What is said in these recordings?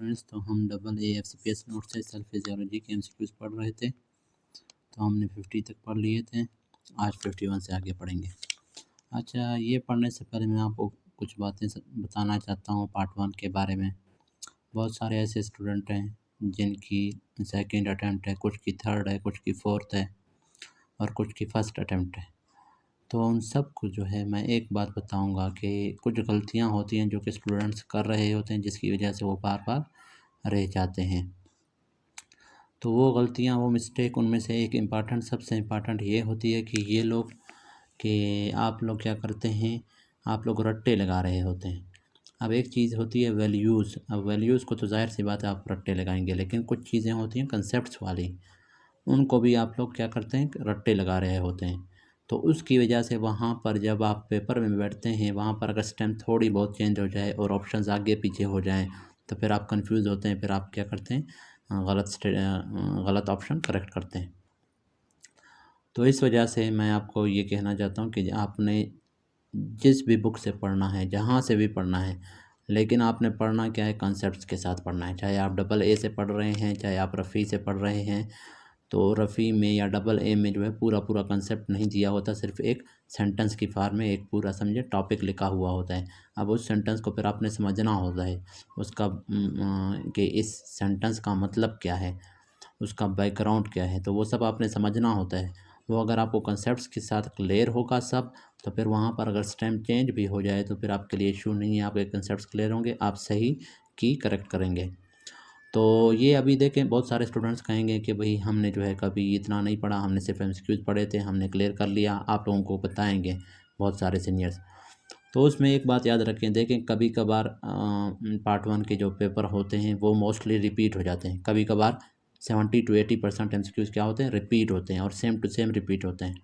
Friends, तो हम double A FCPS note से सेल फिजियोलॉजी के एमसीक्यूज पढ़ रहे थे। तो हमने 50 तक पढ़ लिए थे। आज 51 से आगे पढ़ेंगे। अच्छा, ये पढ़ने से पहले मैं आपको कुछ बातें बताना चाहता हूँ पार्ट 1 के बारे में। बहुत सारे ऐसे स्टूडेंट हैं जिनकी सेकंड अटैम्प्ट है, कुछ की थर्ड है, कुछ की फोर्थ है और कुछ की फर्स्ट अटैम्प्ट है। तो उन सब को जो है मैं एक बात बताऊंगा कि कुछ गलतियां होती हैं जो कि स्टूडेंट्स कर रहे होते हैं, जिसकी वजह से वो बार बार रह जाते हैं। तो वो गलतियां, वो मिस्टेक, उनमें से एक इम्पॉर्टेंट, सबसे इम्पॉर्टेंट ये होती है कि ये लोग कि आप लोग क्या करते हैं, आप लोग रट्टे लगा रहे होते हैं। अब एक चीज़ होती है वैल्यूज़। अब वैल्यूज़ को तो ज़ाहिर सी बात है आप रट्टे लगाएंगे, लेकिन कुछ चीज़ें होती हैं कंसेप्ट्स वाली, उनको भी आप लोग क्या करते हैं, रट्टे लगा रहे होते हैं। तो उसकी वजह से वहाँ पर जब आप पेपर में बैठते हैं, वहाँ पर अगर स्टेम थोड़ी बहुत चेंज हो जाए और ऑप्शंस आगे पीछे हो जाएं, तो फिर आप कंफ्यूज होते हैं। फिर आप क्या करते हैं, गलत ऑप्शन करेक्ट करते हैं। तो इस वजह से मैं आपको ये कहना चाहता हूँ कि आपने जिस भी बुक से पढ़ना है, जहाँ से भी पढ़ना है, लेकिन आपने पढ़ना क्या है, कॉन्सेप्ट्स के साथ पढ़ना है। चाहे आप डबल ए से पढ़ रहे हैं, चाहे आप रफ़ी से पढ़ रहे हैं, तो रफ़ी में या डबल ए में जो है पूरा पूरा कंसेप्ट नहीं दिया होता, सिर्फ एक सेंटेंस की फॉर्म में एक पूरा समझे टॉपिक लिखा हुआ होता है। अब उस सेंटेंस को फिर आपने समझना होता है, उसका कि इस सेंटेंस का मतलब क्या है, उसका बैकग्राउंड क्या है, तो वो सब आपने समझना होता है। वो अगर आपको कंसेप्ट्स के साथ क्लियर होगा सब, तो फिर वहाँ पर अगर स्टेम चेंज भी हो जाए तो फिर आपके लिए इशू नहीं है। आपके कंसेप्ट्स क्लियर होंगे, आप सही की करेक्ट करेंगे। तो ये अभी देखें, बहुत सारे स्टूडेंट्स कहेंगे कि भाई हमने जो है कभी इतना नहीं पढ़ा, हमने सिर्फ एमसीक्यूज पढ़े थे, हमने क्लियर कर लिया। आप लोगों को बताएंगे बहुत सारे सीनियर्स। तो उसमें एक बात याद रखें, देखें कभी कभार पार्ट 1 के जो पेपर होते हैं वो मोस्टली रिपीट हो जाते हैं। कभी कभार 70 to 80% एमसीक्यूज क्या होते हैं, रिपीट होते हैं और सेम टू सेम रिपीट होते हैं।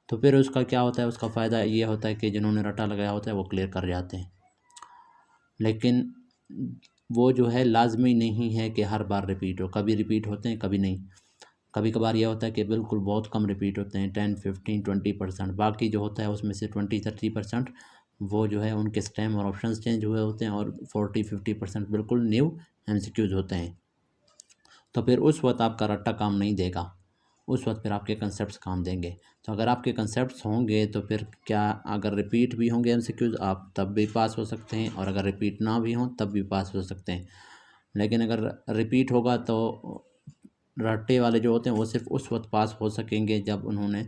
तो फिर उसका क्या होता है, उसका फ़ायदा ये होता है कि जिन्होंने रटा लगाया होता है वो क्लियर कर जाते हैं। लेकिन वो जो है लाजमी नहीं है कि हर बार रिपीट हो, कभी रिपीट होते हैं कभी नहीं। कभी कभार यह होता है कि बिल्कुल बहुत कम रिपीट होते हैं, 10, 15, 20%। बाकी जो होता है उसमें से 20-30% वो जो है उनके स्टेम और ऑप्शंस चेंज हुए होते हैं और 40-50% बिल्कुल न्यू एमसीक्यूज होते हैं। तो फिर उस वक्त आपका रट्टा काम नहीं देगा, उस वक्त फिर आपके कंसेप्ट्स काम देंगे। तो अगर आपके कंसेप्ट्स होंगे तो फिर क्या, अगर रिपीट भी होंगे एमसीक्यूज आप तब भी पास हो सकते हैं, और अगर रिपीट ना भी हों तब भी पास हो सकते हैं। लेकिन अगर रिपीट होगा तो रट्टे वाले जो होते हैं वो सिर्फ उस वक्त पास हो सकेंगे जब उन्होंने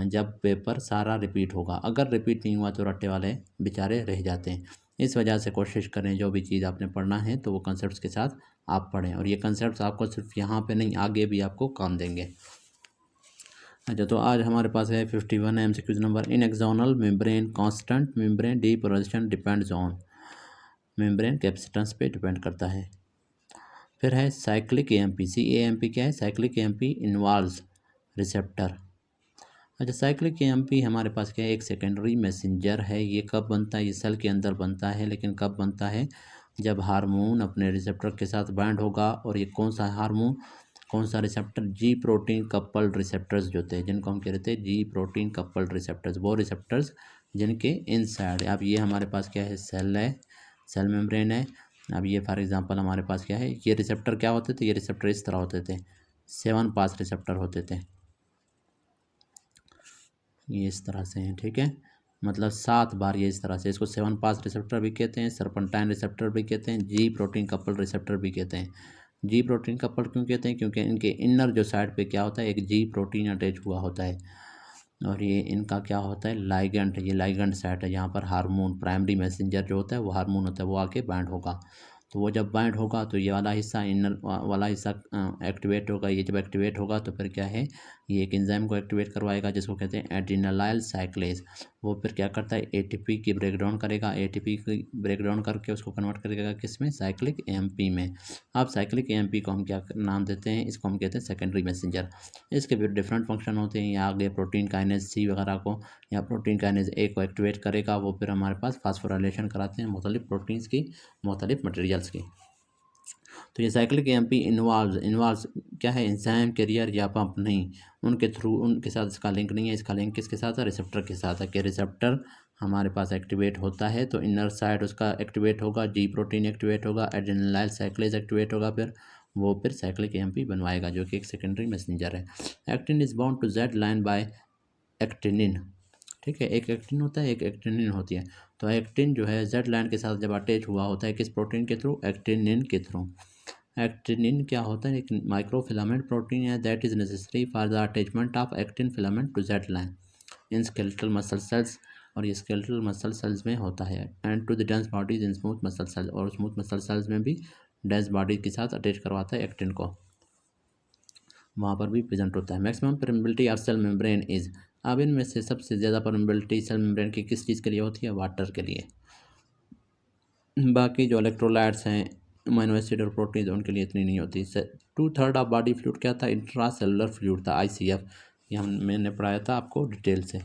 जब पेपर सारा रिपीट होगा। अगर रिपीट नहीं हुआ तो रट्टे वाले बेचारे रह जाते हैं। इस वजह से कोशिश करें जो भी चीज़ आपने पढ़ना है तो वो कंसेप्ट्स के साथ आप पढ़ें, और ये कंसेप्ट्स आपको सिर्फ यहाँ पे नहीं, आगे भी आपको काम देंगे। अच्छा, तो आज हमारे पास है 51 MCQs number. In axonal membrane constant membrane depolarisation depends on, membrane capacitance पे डिपेंड करता है। फिर है साइक्लिक एएमपी। CAMP क्या है, साइक्लिक एएमपी इन्वॉल्व्स रिसेप्टर। अच्छा, साइक्लिक एएमपी हमारे पास क्या है, एक सेकेंडरी मैसेंजर है। ये कब बनता है, ये सेल के अंदर बनता है, लेकिन कब बनता है, जब हार्मोन अपने रिसेप्टर के साथ बाइंड होगा। और ये कौन सा हार्मोन, कौन सा रिसेप्टर, जी प्रोटीन कपल्ड रिसेप्टर्स जो होते हैं, जिनको हम कह रहे थे जी प्रोटीन कपल्ड रिसेप्टर्स, वो रिसेप्टर्स जिनके इनसाइड। अब ये हमारे पास क्या है, सेल है, सेल मेम्ब्रेन है। अब ये फॉर एग्जांपल हमारे पास क्या है, ये रिसेप्टर क्या होते थे, ये रिसेप्टर इस तरह होते थे, 7 पास रिसेप्टर होते थे, ये इस तरह से हैं, ठीक है। मतलब 7 बार ये इस तरह से, इसको 7 पास रिसेप्टर भी कहते हैं, सर्पेंटाइन रिसेप्टर भी कहते हैं, जी प्रोटीन कपल्ड रिसेप्टर भी कहते हैं। जी प्रोटीन कपल्ड क्यों कहते हैं, क्योंकि इनके इनर जो साइड पे क्या होता है, एक जी प्रोटीन अटैच हुआ होता है, और ये इनका क्या होता है, लाइगेंड। ये लाइगेंड साइट है, यहाँ पर हार्मोन, प्राइमरी मैसेंजर जो होता है वो हार्मोन होता है, वो आके बाइंड होगा। तो वो जब बाइंड होगा तो ये वाला हिस्सा, इनर वाला हिस्सा एक्टिवेट होगा। ये जब एक्टिवेट होगा तो फिर क्या है, ये एक एंजाइम को एक्टिवेट करवाएगा जिसको कहते हैं एड्रिनालाइल साइक्लेज। वो फिर क्या करता है, एटीपी की ब्रेकडाउन करेगा, एटीपी की ब्रेकडाउन करके उसको कन्वर्ट करेगा किस में, साइक्लिक एएमपी में। अब साइक्लिक एएमपी को हम क्या नाम देते हैं, इसको हम कहते हैं सेकेंडरी मैसेंजर। इसके फिर डिफरेंट फंक्शन होते हैं। यहाँ आगे प्रोटीन काइनेज सी वगैरह को, या प्रोटीन काइनेज ए को एक्टिवेट करेगा, वो फिर हमारे पास फास्फोराइलेशन कराते हैं मुख्तलिफ प्रोटीन्स की, मुख्तलिफ मटेरियल्स की। तो ये साइक्लिक एएमपी इन्वॉल्व्स क्या है, एंजाइम कैरियर या पंप नहीं, उनके थ्रू, उनके साथ इसका लिंक नहीं है। इसका लिंक किसके साथ है, रिसेप्टर के साथ है। कि रिसेप्टर हमारे पास एक्टिवेट होता है तो इनर साइड उसका एक्टिवेट होगा, जी प्रोटीन एक्टिवेट होगा, एड्रेनालाइल साइक्लेज एक्टिवेट होगा, फिर साइक्लिक एएमपी बनवाएगा, जो कि एक सेकेंडरी मैसेंजर है। Actin is bound to Z line by actinin, ठीक है, एक एक्टिन होता है, एक एक्टिनिन होती है। तो एक्टिन जो है जेड लाइन के साथ जब अटैच हुआ होता है, किस प्रोटीन के थ्रू, एक्टिनिन के थ्रू। एक्टिनिन क्या होता है, एक माइक्रोफिलामेंट प्रोटीन है that is necessary for the attachment of actin filament to Z line in skeletal muscle cells, और ये स्केलेटल मसल सेल्स में होता है। And to the dense bodies in smooth muscle cells, और स्मूथ मसल सेल्स में भी dense body के साथ अटैच करवाता है एक्टिन को, वहाँ पर भी प्रेजेंट होता है। Maximum permeability of cell membrane is, अब इनमें से सबसे ज़्यादा परमेबिलिटी सेल मेम्ब्रेन की किस चीज़ के लिए होती है, वाटर के लिए। बाकी जो इलेक्ट्रोलाइट्स हैं, अमीनो एसिड और प्रोटीन, उनके लिए इतनी नहीं होती। 2/3 ऑफ बॉडी फ्लूइड क्या था, इंट्रा सेलुलर फ्लूइड था, ICF, ये मैंने पढ़ाया था आपको डिटेल से।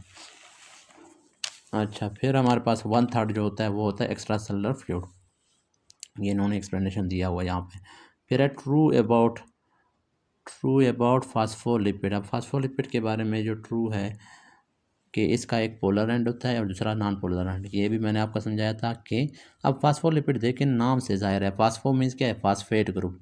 अच्छा, फिर हमारे पास 1/3 जो होता है वो होता है एक्स्ट्रा सेलुलर फ्लूइड, ये इन्होंने एक्सप्लेनेशन दिया हुआ है यहाँ पे। फिर है ट्रू अबाउट फास्फोलिपिड। अब फास्फोलिपिड के बारे में जो ट्रू है कि इसका एक पोलर एंड होता है और दूसरा नॉन पोलर एंड, ये भी मैंने आपको समझाया था। कि अब फास्फोलिपिड देखें, नाम से जाहिर है, फास्फो मीन्स क्या है, phosphate group,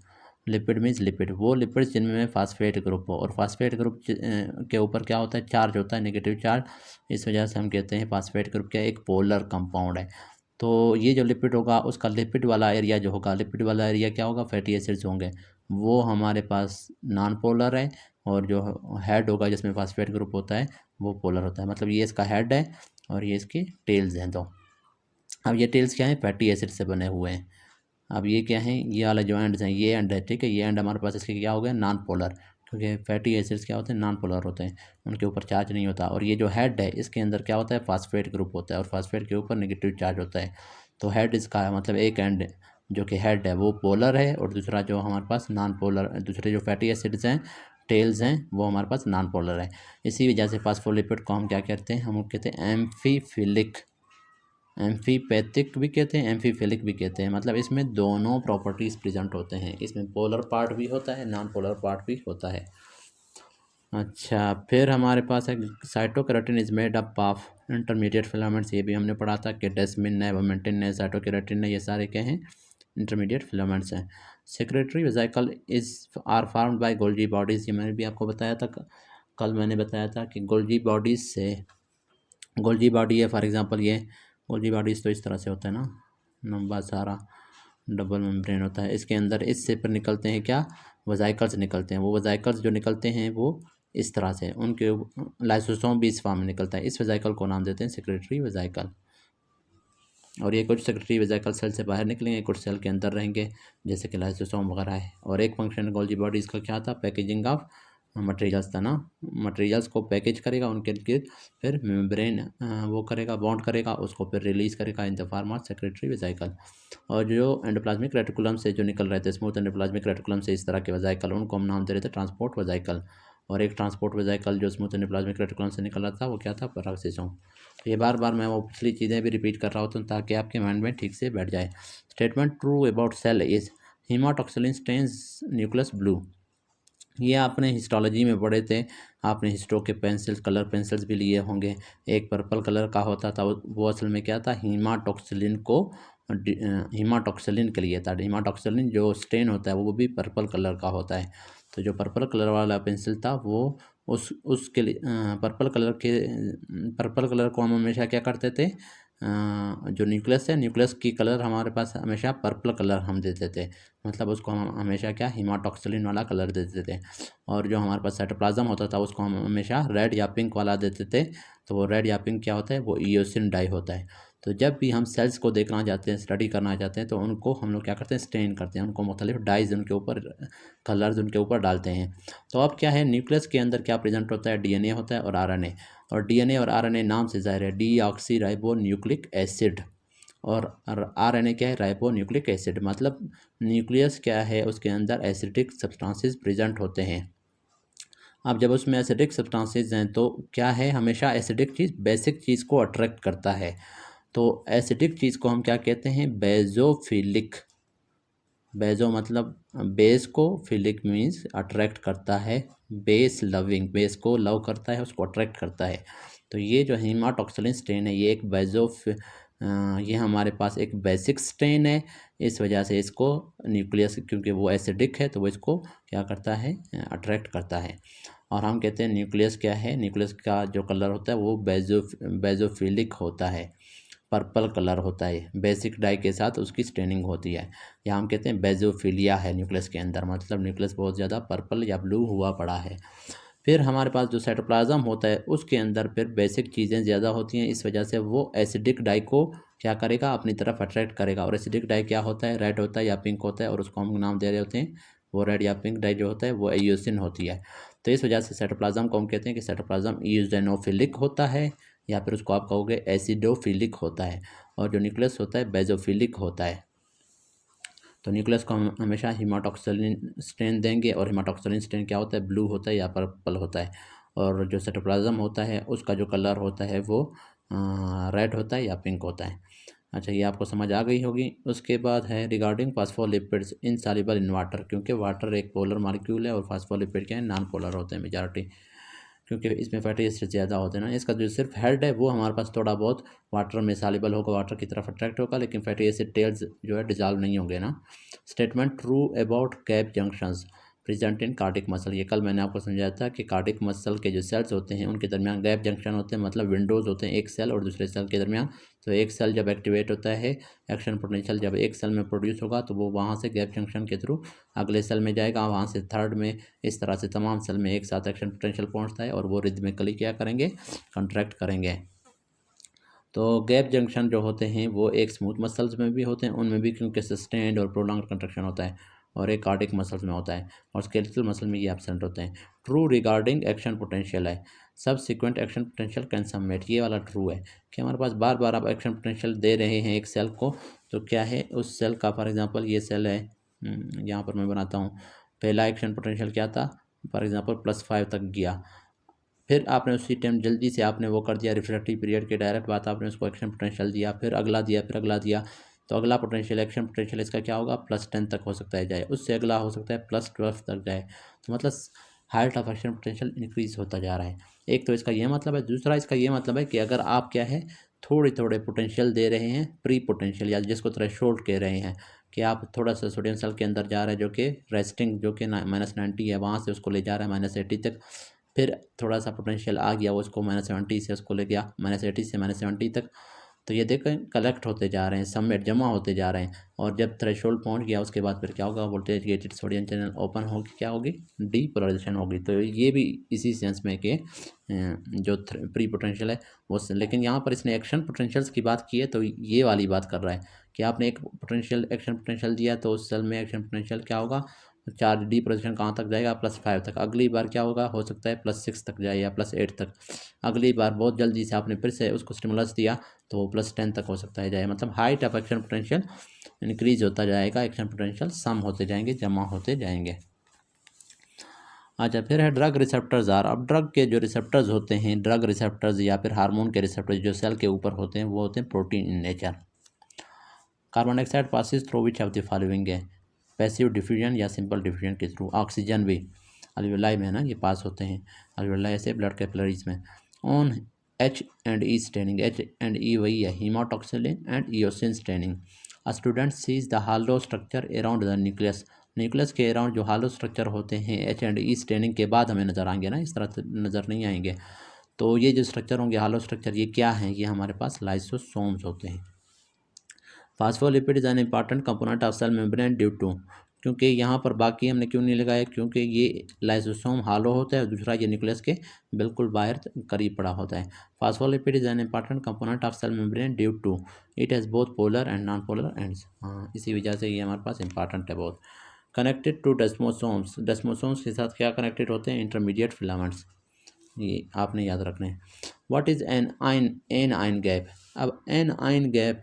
lipid means lipid, वो लिपिड जिनमें फास्फेट ग्रुप हो, और फास्फेट ग्रुप के ऊपर क्या होता है, चार्ज होता है, नेगेटिव चार्ज। इस वजह से हम कहते हैं फास्फेट ग्रुप क्या, एक पोलर कंपाउंड है। तो ये जो लिपिड होगा, उसका लिपिड वाला एरिया जो होगा, लिपिड वाला एरिया क्या होगा, फैटी एसिड्स होंगे, वो हमारे पास नॉन पोलर है। और जो हेड होगा जिसमें फास्फेट ग्रुप होता है वो पोलर होता है। मतलब ये इसका हेड है और ये इसके टेल्स हैं। तो अब ये टेल्स क्या है, फैटी एसिड से बने हुए हैं। अब ये क्या है, ये वाला जो एंड्स हैं, ये एंड है, ठीक है, ये एंड हमारे पास इसके क्या हो गया, नॉन पोलर, क्योंकि फैटी एसिड्स क्या होते हैं, नॉन पोलर होते हैं, उनके ऊपर चार्ज नहीं होता। और ये जो हेड है, इसके अंदर क्या होता है, फास्फेट ग्रुप होता है, और फास्फेट के ऊपर नेगेटिव चार्ज होता है। तो हेड इसका है, मतलब एक एंड जो कि हेड है वो पोलर है, और दूसरा जो हमारे पास नॉन पोलर, दूसरे जो फैटी एसिड्स हैं, टेल्स हैं, वो हमारे पास नॉन पोलर है। इसी वजह से फास्फोलिपिड को हम क्या कहते हैं, हम कहते हैं एम्फीफिलिक, एम्फीपैथिक भी कहते हैं, एम्फीफिलिक भी कहते हैं। मतलब इसमें दोनों प्रॉपर्टीज़ प्रेजेंट होते हैं, इसमें पोलर पार्ट भी होता है, नॉन पोलर पार्ट भी होता है। अच्छा, फिर हमारे पास है cytokeratin is made up of intermediate filaments, ये भी हमने पढ़ा था कि डेस्मिन है, वोमेंटिन है, साइटोकेराटिन है, ये सारे क्या हैं, इंटरमीडिएट फिलामेंट्स हैं। Secretory vesicle is are formed by Golgi bodies, ये मैंने भी आपको बताया था, कल मैंने बताया था कि गोल्जी बॉडीज़ से, गोल्जी बॉडी है फॉर एग्जांपल, ये गोल्जी बॉडीज़ तो इस तरह से होता है ना, लंबा सारा डबल मेम्ब्रेन होता है, इसके अंदर इससे पर निकलते हैं क्या, वेसिकल्स निकलते हैं। वो वेसिकल्स जो निकलते हैं वो इस तरह से, उनके लाइसोसोम भी इस फॉर्म में निकलता है। इस वेसिकल को नाम देते हैं सेक्रेटरी वेसिकल। और ये कुछ सेक्रेटरी वेसिकल सेल से बाहर निकलेंगे, कुछ सेल के अंदर रहेंगे, जैसे कि लाइसोसोम वगैरह है। और एक फंक्शन गोल्जी बॉडी इसका क्या था, पैकेजिंग ऑफ मटेरियल्स था ना, मटेरियल्स को पैकेज करेगा, उनके लिए फिर मेम्ब्रेन वो करेगा, बॉन्ड करेगा, उसको फिर रिलीज़ करेगा in the form of secretary vesicle. और जो एंडोप्लाज्मिक रेटिकुलम से जो निकल रहे थे, स्मूथ एंडोप्लाज्मिक रेटिकुलम से इस तरह के वेसिकल, उनको हम नाम दे रहे थे ट्रांसपोर्ट वेसिकल। और एक ट्रांसपोर्ट वेसिकल जो स्मूथ एंडोप्लाज्मिक रेटिकुलम से निकल रहा था वो क्या था, पेरोक्सिसोम। तो ये बार बार मैं वो पिछली चीज़ें भी रिपीट कर रहा होता हूँ ताकि आपके माइंड में ठीक से बैठ जाए। Statement true about cell is haematoxylin stains nucleus blue, ये आपने हिस्टोलॉजी में पढ़े थे, आपने हिस्टो के पेंसिल्स, कलर पेंसिल्स भी लिए होंगे। एक पर्पल कलर का होता था, वो असल में क्या था, हीमाटोक्सिलिन को, हीमाटोक्सिलिन के लिए था। हीमाटोक्सिलिन जो स्टेन होता है वो भी पर्पल कलर का होता है। तो जो पर्पल कलर वाला पेंसिल था वो उसके लिए पर्पल कलर को हम हमेशा क्या करते थे, जो न्यूक्लियस है, न्यूक्लियस की कलर हमारे पास हमेशा पर्पल कलर हम देते थे, मतलब उसको हम हमेशा क्या, हीमाटोक्सिलिन वाला कलर देते थे। और जो हमारे पास साइटोप्लाज्म होता था उसको हम हमेशा रेड या पिंक वाला देते थे। तो वो रेड या पिंक क्या होता है, वो ईओसिन डाई होता है। तो जब भी हम सेल्स को देखना चाहते हैं, स्टडी करना चाहते हैं, तो उनको हम लोग क्या करते हैं, स्टेन करते हैं, उनको मुख्तलिफ डाइज उनके ऊपर, कलर्स उनके ऊपर डालते हैं। तो अब क्या है, न्यूक्लियस के अंदर क्या प्रेजेंट होता है, डीएनए होता है और आरएनए। और डीएनए और आरएनए नाम से जाहिर है, डीऑक्सी राइबो न्यूक्लिक एसिड, और आरएनए क्या है, राइबो न्यूक्लिक एसिड। मतलब न्यूक्लियस क्या है, उसके अंदर एसिडिक सब्सटेंसेस प्रेजेंट होते हैं। अब जब उसमें एसिडिक सब्सटेंसेस हैं तो क्या है, हमेशा एसिडिक चीज़ बेसिक चीज़ को अट्रैक्ट करता है। तो एसिडिक चीज़ को हम क्या कहते हैं, बेजोफिलिक, बेजो मतलब बेस को, फिलिक मीन्स अट्रैक्ट करता है, बेस लविंग, बेस को लव करता है, उसको अट्रैक्ट करता है। तो ये जो हेमाटोक्सिलिन स्ट्रेन है ये एक ये हमारे पास एक बेसिक स्ट्रेन है। इस वजह से इसको न्यूक्लियस, क्योंकि वो एसिडिक है तो वो इसको क्या करता है, अट्रैक्ट करता है। और हम कहते हैं न्यूक्लियस क्या है, न्यूक्लियस का जो कलर होता है वो बेजोफिलिक होता है, पर्पल कलर होता है। बेसिक डाई के साथ उसकी स्टेनिंग होती है, या हम कहते हैं बेजोफिलिया है न्यूक्लियस के अंदर, मतलब न्यूक्लियस बहुत ज़्यादा पर्पल या ब्लू हुआ पड़ा है। फिर हमारे पास जो साइटोप्लाज्म होता है उसके अंदर फिर बेसिक चीज़ें ज़्यादा होती हैं, इस वजह से वो एसिडिक डाई को क्या करेगा, अपनी तरफ अट्रैक्ट करेगा। और एसिडिक डाई क्या होता है, रेड होता है या पिंक होता है, और उसको हम नाम दे रहे होते हैं, वो रेड या पिंक डाई जो होता है वो एयोसिन होती है। तो इस वजह से साइटोप्लाज्म को हम कहते हैं कि साइटोप्लाज्म ईओसिनोफिलिक होता है, या फिर उसको आप कहोगे एसिडोफिलिक होता है। और जो न्यूक्लियस होता है बेजोफिलिक होता है। तो न्यूक्लियस को हम हमेशा हेमाटोक्सिलिन स्ट्रेन देंगे, और हेमाटोक्सिलिन स्ट्रेन क्या होता है, ब्लू होता है या पर्पल होता है। और जो साइटोप्लाज्म होता है उसका जो कलर होता है वो रेड होता है या पिंक होता है। अच्छा, ये आपको समझ आ गई होगी। उसके बाद है regarding phospholipids insoluble in water, क्योंकि वाटर एक पोलर मॉलिक्यूल है और फास्फोलिपिड क्या है, नॉन पोलर होते हैं मेजॉरिटी, क्योंकि इसमें फैटी एसिड ज़्यादा होते हैं ना। इसका जो सिर्फ हेड है वो हमारे पास थोड़ा बहुत वाटर में सॉल्युबल होगा, वाटर की तरफ अट्रैक्ट होगा, लेकिन फैटी एसिड टेल्स जो है डिजॉल्व नहीं होंगे ना। Statement true about gap junctions present in cardiac muscle, ये कल मैंने आपको समझाया था कि कार्डिक मसल के जो सेल्स होते हैं उनके दरमियान गैप जंक्शन होते हैं, मतलब विंडोज़ होते हैं एक सेल और दूसरे सेल के दरमियान। तो एक सेल जब एक्टिवेट होता है, एक्शन पोटेंशियल जब एक सेल में प्रोड्यूस होगा तो वो वहाँ से गैप जंक्शन के थ्रू अगले सेल में जाएगा, वहाँ से थर्ड में, इस तरह से तमाम सेल में एक साथ एक्शन पोटेंशियल पहुँचता है और वो रिदमिकली क्या करेंगे, कंट्रैक्ट करेंगे। तो गैप जंक्शन जो होते हैं वो एक स्मूथ मसल्स में भी होते हैं, उनमें भी क्योंकि सस्टेन्ड और प्रोलॉन्ग्ड कंट्रक्शन होता है, और एक कार्डिक मसल्स में होता है, और स्केलेटल मसल में ये एब्सेंट होते हैं। ट्रू रिगार्डिंग एक्शन पोटेंशियल है, subsequent action potential can submit, ये वाला ट्रू है कि हमारे पास बार बार आप एक्शन पोटेंशियल दे रहे हैं एक सेल को, तो क्या है उस सेल का, फॉर एग्जांपल ये सेल है, यहाँ पर मैं बनाता हूँ, पहला एक्शन पोटेंशियल क्या था, फॉर एग्जांपल +5 तक गया, फिर आपने उसी टाइम जल्दी से आपने वो कर दिया, रिफ्रैक्टिव पीरियड के डायरेक्ट बात आपने उसको एक्शन पोटेंशियल दिया, फिर अगला दिया, फिर अगला दिया, तो अगला पोटेंशियल एक्शन पोटेंशियल इसका क्या होगा, +10 तक हो सकता है जाए, उससे अगला हो सकता है +12 तक जाए। तो मतलब height of action potential increase होता जा रहा है। एक तो इसका ये मतलब है, दूसरा इसका ये मतलब है कि अगर आप क्या है थोड़े थोड़े पोटेंशियल दे रहे हैं, प्री पोटेंशियल या जिसको थ्रेशोल्ड कह रहे हैं, कि आप थोड़ा सा सोडियम सेल के अंदर जा रहे हैं जो कि रेस्टिंग जो कि -90 है, वहाँ से उसको ले जा रहा है -80 तक, फिर थोड़ा सा पोटेंशियल आ गया वो उसको -70 से उसको ले गया -80 से -70 तक, तो ये देखें कलेक्ट होते जा रहे हैं, सबमिट जमा होते जा रहे हैं, और जब थ्रेशोल्ड पहुंच गया उसके बाद फिर क्या होगा, voltage gated sodium channel open होगी, क्या होगी, डीपोलराइजेशन होगी। तो ये भी इसी सेंस में कि जो प्री पोटेंशियल है वो, लेकिन यहाँ पर इसने एक्शन पोटेंशियल्स की बात की है, तो ये वाली बात कर रहा है कि आपने एक पोटेंशियल एक्शन पोटेंशियल दिया तो उस सेल में एक्शन पोटेंशियल क्या होगा, चार्ज डी पोजीशन कहाँ तक जाएगा, +5 तक, अगली बार क्या होगा, हो सकता है +6 तक जाए या +8 तक, अगली बार बहुत जल्दी से आपने फिर से उसको स्टिमुलस दिया तो वो +10 तक हो सकता है जाए, मतलब height of action potential increase होता जाएगा, एक्शन पोटेंशियल सम होते जाएंगे, जमा होते जाएंगे। अच्छा, फिर है ड्रग रिसेप्टर्स आर, अब ड्रग के जो रिसेप्टर्स होते हैं, ड्रग रिसेप्टर्स या फिर हार्मोन के रिसेप्टर्स जो सेल के ऊपर होते हैं वो होते हैं protein in nature. Carbon dioxide passes through which of the following है, पैसिव डिफ्यूजन या सिंपल डिफ्यूजन के थ्रू, ऑक्सीजन भी अल्वेलाई में है ना ये पास होते हैं, अल्वेलाई से ब्लड कैपिलरीज में, ऑन H&E स्टेनिंग, H&E वही है haematoxylin and eosin staining. A student sees the halo structure around the nucleus, nucleus के अराउंड जो हालो स्ट्रक्चर होते हैं H&E स्टेनिंग के बाद हमें नज़र आएंगे ना, इस तरह से नज़र नहीं आएंगे। तो ये जो स्ट्रक्चर होंगे हालो स्ट्रक्चर, ये क्या हैं, ये हमारे पास लाइसोसोम्स होते हैं। Phospholipid is an important component of cell membrane due to, क्योंकि यहाँ पर बाकी हमने क्यों नहीं लगाया, क्योंकि ये लाइसोसोम हालो होता है और दूसरा ये न्यूक्लियस के बिल्कुल बाहर करीब पड़ा होता है। Phospholipid is an important component of cell membrane due to it has both polar and non polar ends, हाँ इसी वजह से ये हमारे पास इंपॉर्टेंट है बहुत। कनेक्टेड टू डेस्मोसोम्स, डेस्मोसोम्स के साथ क्या कनेक्टेड होते हैं, इंटरमीडिएट फिलामेंट्स, ये आपने याद रखने हैं। What is an ion gap, अब एन आयन गैप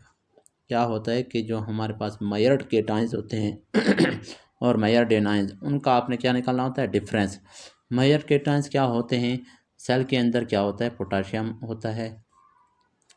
क्या होता है कि जो हमारे पास मायर्ड केटाइंस होते हैं और मायर्ड एनाइंस, उनका आपने क्या निकालना होता है, डिफरेंस। मायर्ड केटाइंस क्या होते हैं, सेल के अंदर क्या होता है, पोटाशियम होता है,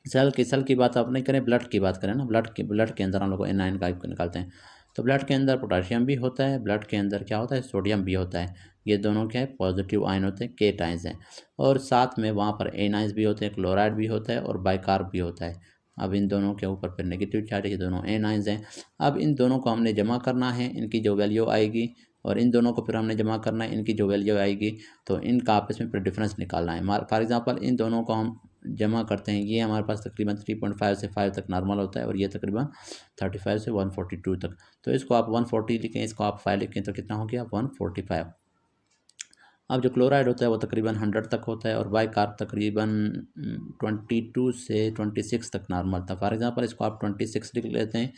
सेल की बात आप नहीं करें, ब्लड की बात करें ना, ब्लड के अंदर हम लोग एनाइन का निकालते हैं, तो ब्लड के अंदर पोटाशियम भी होता है, ब्लड के अंदर क्या होता है, सोडियम भी होता है। ये दोनों क्या है, पॉजिटिव आयन होते हैं, केटाइंस हैं। और साथ में वहाँ पर एनाइंस भी होते हैं, क्लोराइड भी होता है और बाइकार्ब भी होता है। अब इन दोनों के ऊपर फिर नेगेटिव चार्ज है, ये दोनों एनाइंस हैं। अब इन दोनों को हमने जमा करना है, इनकी जो वैल्यू आएगी, और इन दोनों को फिर हमने जमा करना है, इनकी जो वैल्यू आएगी, तो इनका आपस में फिर डिफरेंस निकालना है। फॉर एग्जांपल इन दोनों को हम जमा करते हैं, ये हमारे पास तकरीबन 3.5 से 5 तक नॉर्मल होता है और ये तकरीबन 35 से 142 तक। तो इसको आप 140 लिखें, इसको आप 5 लिखें, तो कितना हो गया, 145। अब जो क्लोराइड होता है वो तकरीबन 100 तक होता है और बाइकार्ब तकरीबन 22 से 26 तक नॉर्मल था। फॉर एग्जांपल इसको आप 26 लिख लेते हैं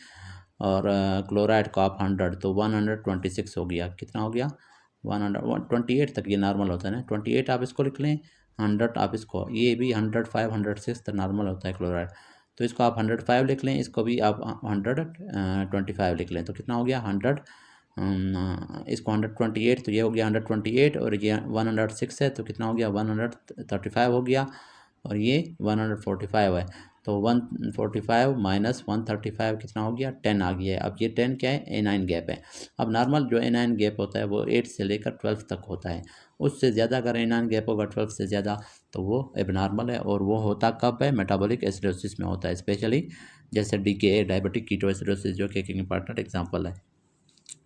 और क्लोराइड को आप 100, तो 126 हो गया। कितना हो गया, 128 तक ये नॉर्मल होता है ना, 28 आप इसको लिख लें, 100 आप इसको, ये भी 105 106 तक नॉर्मल होता है क्लोराइड। तो इसको आप 105 लिख लें, इसको भी आप 125 लिख लें, तो कितना हो गया, 100, इसको 128, तो ये हो गया 128 और ये 106 है, तो कितना हो गया, 135 हो गया और ये 145 है। तो 145 माइनस 135 कितना हो गया, 10 आ गया है। अब ये 10 क्या है, एनाइन गैप है। अब नॉर्मल जो एनाइन गैप होता है वो 8 से लेकर 12 तक होता है। उससे ज़्यादा अगर एनाइन गैप होगा 12 से ज़्यादा तो वो एबनॉर्मल है, और वो होता कब है, मेटाबॉलिक एसिडोसिस में होता है, स्पेशली जैसे DKA, डायबिटिक कीटोएसिडोसिस, जो कि एक इंपॉर्टेंट एग्जाम्पल है।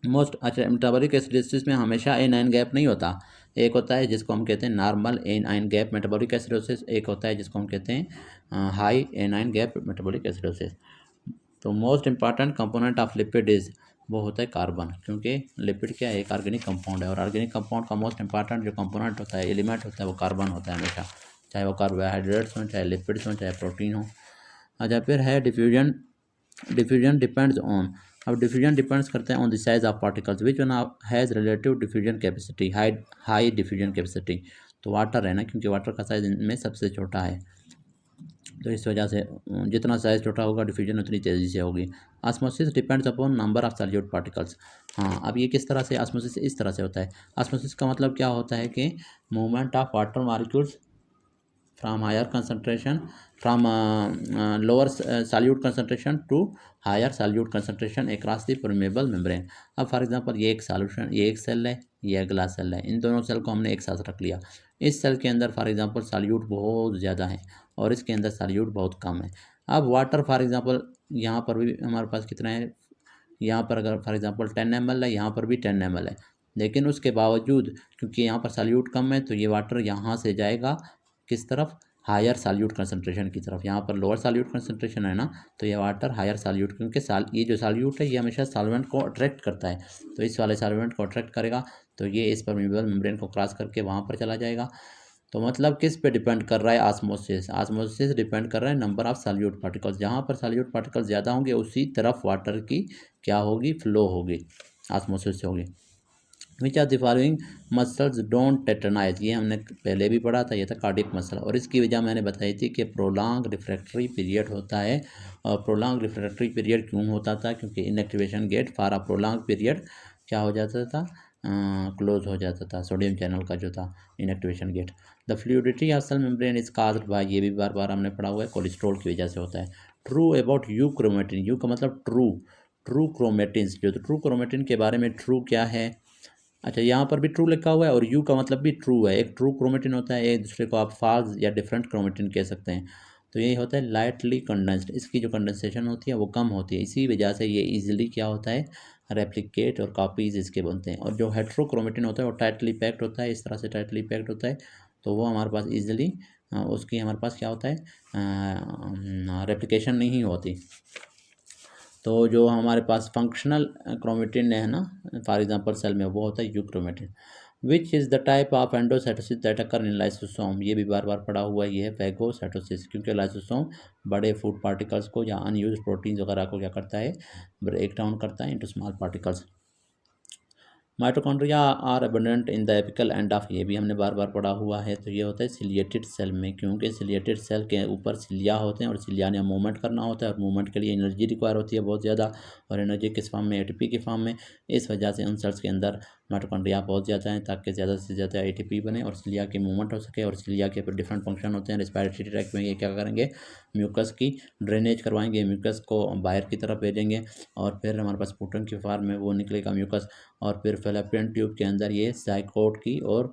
अच्छा, मेटाबॉलिक एसिडोसिस में हमेशा एनाइन गैप नहीं होता। एक होता है जिसको हम कहते हैं normal anion gap metabolic acidosis, एक होता है जिसको हम कहते हैं high anion gap metabolic acidosis. तो most important component of lipid is, वो होता है कार्बन, क्योंकि लिपिड क्या है, एक ऑर्गेनिक कंपाउंड है और ऑर्गेनिक कंपाउंड का मोस्ट इंपॉर्टेंट जो कंपोनेंट होता है, एलिमेंट होता है, वो कार्बन होता है हमेशा, चाहे वो कार्बोहाइड्रेट्स हों, चाहे लिपिड्स हों, चाहे प्रोटीन हो। अच्छा, फिर है डिफ्यूजन। डिफ्यूजन डिपेंड्स ऑन, अब डिफ्यूजन डिपेंड्स करते हैं on the size of particles which one has relative diffusion capacity, high diffusion capacity. तो वाटर है ना, क्योंकि वाटर का साइज इनमें सबसे छोटा है, तो इस वजह से जितना साइज छोटा होगा डिफ्यूजन उतनी तेज़ी से होगी। Osmosis depends upon number of solute particles. हाँ, अब ये किस तरह से, ऑस्मोसिस इस तरह से होता है। ऑस्मोसिस का मतलब क्या होता है कि movement of water molecules from higher concentration, from lower solute concentration to higher solute concentration across the permeable membrane। अब फॉर एग्जांपल ये एक सॉल्यूशन, ये एक सेल है, ये अगला सेल है, इन दोनों सेल को हमने एक साथ रख लिया। इस सेल के अंदर फॉर एग्जांपल सॉल्यूट बहुत ज़्यादा है और इसके अंदर सॉल्यूट बहुत कम है। अब वाटर फॉर एग्जांपल यहाँ पर भी हमारे पास कितना है, यहाँ पर अगर फॉर एग्जांपल 10 ml है, यहाँ पर भी 10 ml है, लेकिन उसके बावजूद क्योंकि यहाँ पर सॉल्यूट कम है तो ये वाटर यहाँ से जाएगा किस तरफ, हायर सॉल्यूट कंसंट्रेशन की तरफ। यहाँ पर लोअर सॉल्यूट कंसंट्रेशन है ना, तो ये वाटर हायर सॉल्यूट, क्योंकि ये जो सॉल्यूट है ये हमेशा सॉल्वेंट को अट्रैक्ट करता है, तो इस वाले सॉल्वेंट को अट्रैक्ट करेगा तो ये इस परमेबल मेम्ब्रेन को क्रॉस करके वहाँ पर चला जाएगा। तो मतलब किस पे डिपेंड कर रहा है, ऑस्मोसिस। ऑस्मोसिस डिपेंड कर रहा है नंबर ऑफ सॉल्यूट पार्टिकल्स, जहाँ पर सॉल्यूट पार्टिकल्स ज़्यादा होंगे उसी तरफ वाटर की क्या होगी, फ्लो होगी, ऑस्मोसिस होगी। Which are the following muscles don't tetanize, ये हमने पहले भी पढ़ा था, ये था कार्डियक मसल, और इसकी वजह मैंने बताई थी कि प्रोलॉन्ग रिफ्रैक्टरी पीरियड होता है। और प्रोलॉन्ग रिफ्रैक्टरी पीरियड क्यों होता था, क्योंकि inactivation get for a prolong period क्या हो जाता था, क्लोज हो जाता था, सोडियम चैनल का जो था inactivation gate. The fluidity of cell membrane is caused by, ये भी बार बार हमने पढ़ा हुआ है, कोलेस्ट्रॉल की वजह से होता है। True about you chromatin, you का मतलब ट्रू, ट्रू क्रोमेटिन्स जो, तो ट्रू क्रोमेटिन के बारे में ट्रू क्या है। अच्छा, यहाँ पर भी ट्रू लिखा हुआ है और यू का मतलब भी ट्रू है। एक ट्रू क्रोमेटिन होता है, एक दूसरे को आप फॉल्स या डिफरेंट क्रोमेटिन कह सकते हैं। तो यही होता है लाइटली कंडेंस्ड, इसकी जो कंडेंसेशन होती है वो कम होती है, इसी वजह से ये इजीली क्या होता है, रेप्लिकेट और कॉपीज इसके बनते हैं। और जो हेट्रोक्रोमेटिन होता है वो टाइटली पैक्ड होता है, इस तरह से टाइटली पैक्ड होता है, तो वो हमारे पास ईजिली उसकी हमारे पास क्या होता है, रेप्लिकेशन नहीं होती। तो जो हमारे पास फंक्शनल क्रोमेटिन है ना, फॉर एग्जांपल सेल में, वो होता है you chromatin. Which is the type of endocytosis that occur in lysosome, ये भी बार बार पढ़ा हुआ है, ये है फैगोसाइटोसिस, क्योंकि लाइसोसोम बड़े फूड पार्टिकल्स को या अनयूज प्रोटीन्स वगैरह को क्या करता है, ब्रेक डाउन करता है into small particles. Mitochondria are abundant in the apical end of, ये भी हमने बार बार पढ़ा हुआ है, तो ये होता है सिलिएटेड सेल में, क्योंकि सिलिएटेड सेल के ऊपर सिलिया होते हैं और सिलिया ने मूवमेंट करना होता है और मूवमेंट के लिए एनर्जी रिक्वायर होती है बहुत ज़्यादा, और एनर्जी किस फॉर्म में, एटीपी के फॉर्म में। इस वजह से उन सेल्स के अंदर माइटोकॉन्ड्रिया बहुत ज़्यादा हैं ताकि ज़्यादा से ज़्यादा एटीपी बने और सिलिया की मूवमेंट हो सके। और सिलिया के फिर डिफरेंट फंक्शन होते हैं रेस्पिरेटरी ट्रैक्ट में। ये क्या करेंगे, म्यूकस की ड्रेनेज करवाएंगे, म्यूकस को बाहर की तरफ भेजेंगे और फिर हमारे पास स्पूटन की फॉर्म में वो निकलेगा म्यूकस। और फिर फेलोपियन ट्यूब के अंदर ये जाइगोट की और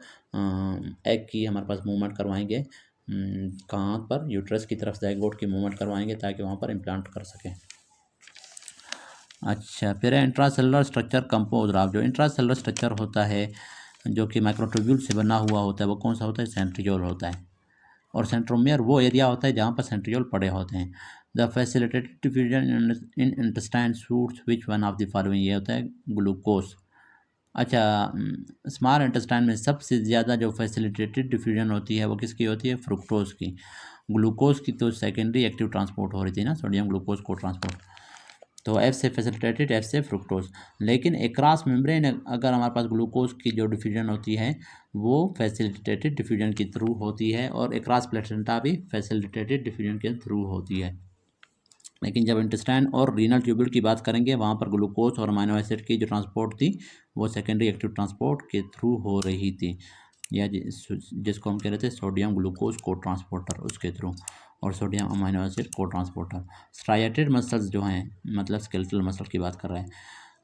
एग की हमारे पास मूवमेंट करवाएंगे। कहाँ पर, यूट्रस की तरफ जाइगोट की मूवमेंट करवाएंगे ताकि वहाँ पर इम्प्लांट कर सकें। अच्छा, फिर इंट्रासेलुलर स्ट्रक्चर कंपोज ऑफ, जो इंट्रासेलुलर स्ट्रक्चर होता है जो कि माइक्रोट्यूब्यूल से बना हुआ होता है, वो कौन सा होता है, सेंट्रियोल होता है। और सेंट्रोमियर वो एरिया होता है जहाँ पर सेंट्रियोल पड़े होते हैं। The facilitated diffusion in intestine suits which one of the following, ये होता है ग्लूकोज। अच्छा, स्मॉल इंटेस्टाइन में सबसे ज़्यादा जो फैसिलिटेटेड डिफ्यूजन होती है वो किसकी होती है, फ्रुक्टोज की। ग्लूकोज की तो सेकेंडरी एक्टिव ट्रांसपोर्ट हो रही थी ना, सोडियम ग्लूकोज को ट्रांसपोर्ट, तो एफ से फैसिलिटेटेड, एफ से फ्रुक्टोज। लेकिन एक्रॉस मेम्ब्रेन अगर हमारे पास ग्लूकोज की जो डिफ्यूजन होती है वो फैसिलिटेटेड डिफ्यूजन के थ्रू होती है और एक्रॉस प्लेसेंटा भी फैसिलिटेटेड डिफ्यूजन के थ्रू होती है। लेकिन जब इंटेस्टाइन और रीनल ट्यूब्यूल की बात करेंगे वहाँ पर ग्लूकोज और अमीनो एसिड की जो ट्रांसपोर्ट थी वो सेकेंडरी एक्टिव ट्रांसपोर्ट के थ्रू हो रही थी, या जिसको हम कह रहे थे सोडियम ग्लूकोज को ट्रांसपोर्टर, उसके थ्रू, और सोडियम अमीनो एसिड को ट्रांसपोर्टर। स्ट्राइएटेड मसल्स जो हैं, मतलब स्केलेटल मसल की बात कर रहे हैं।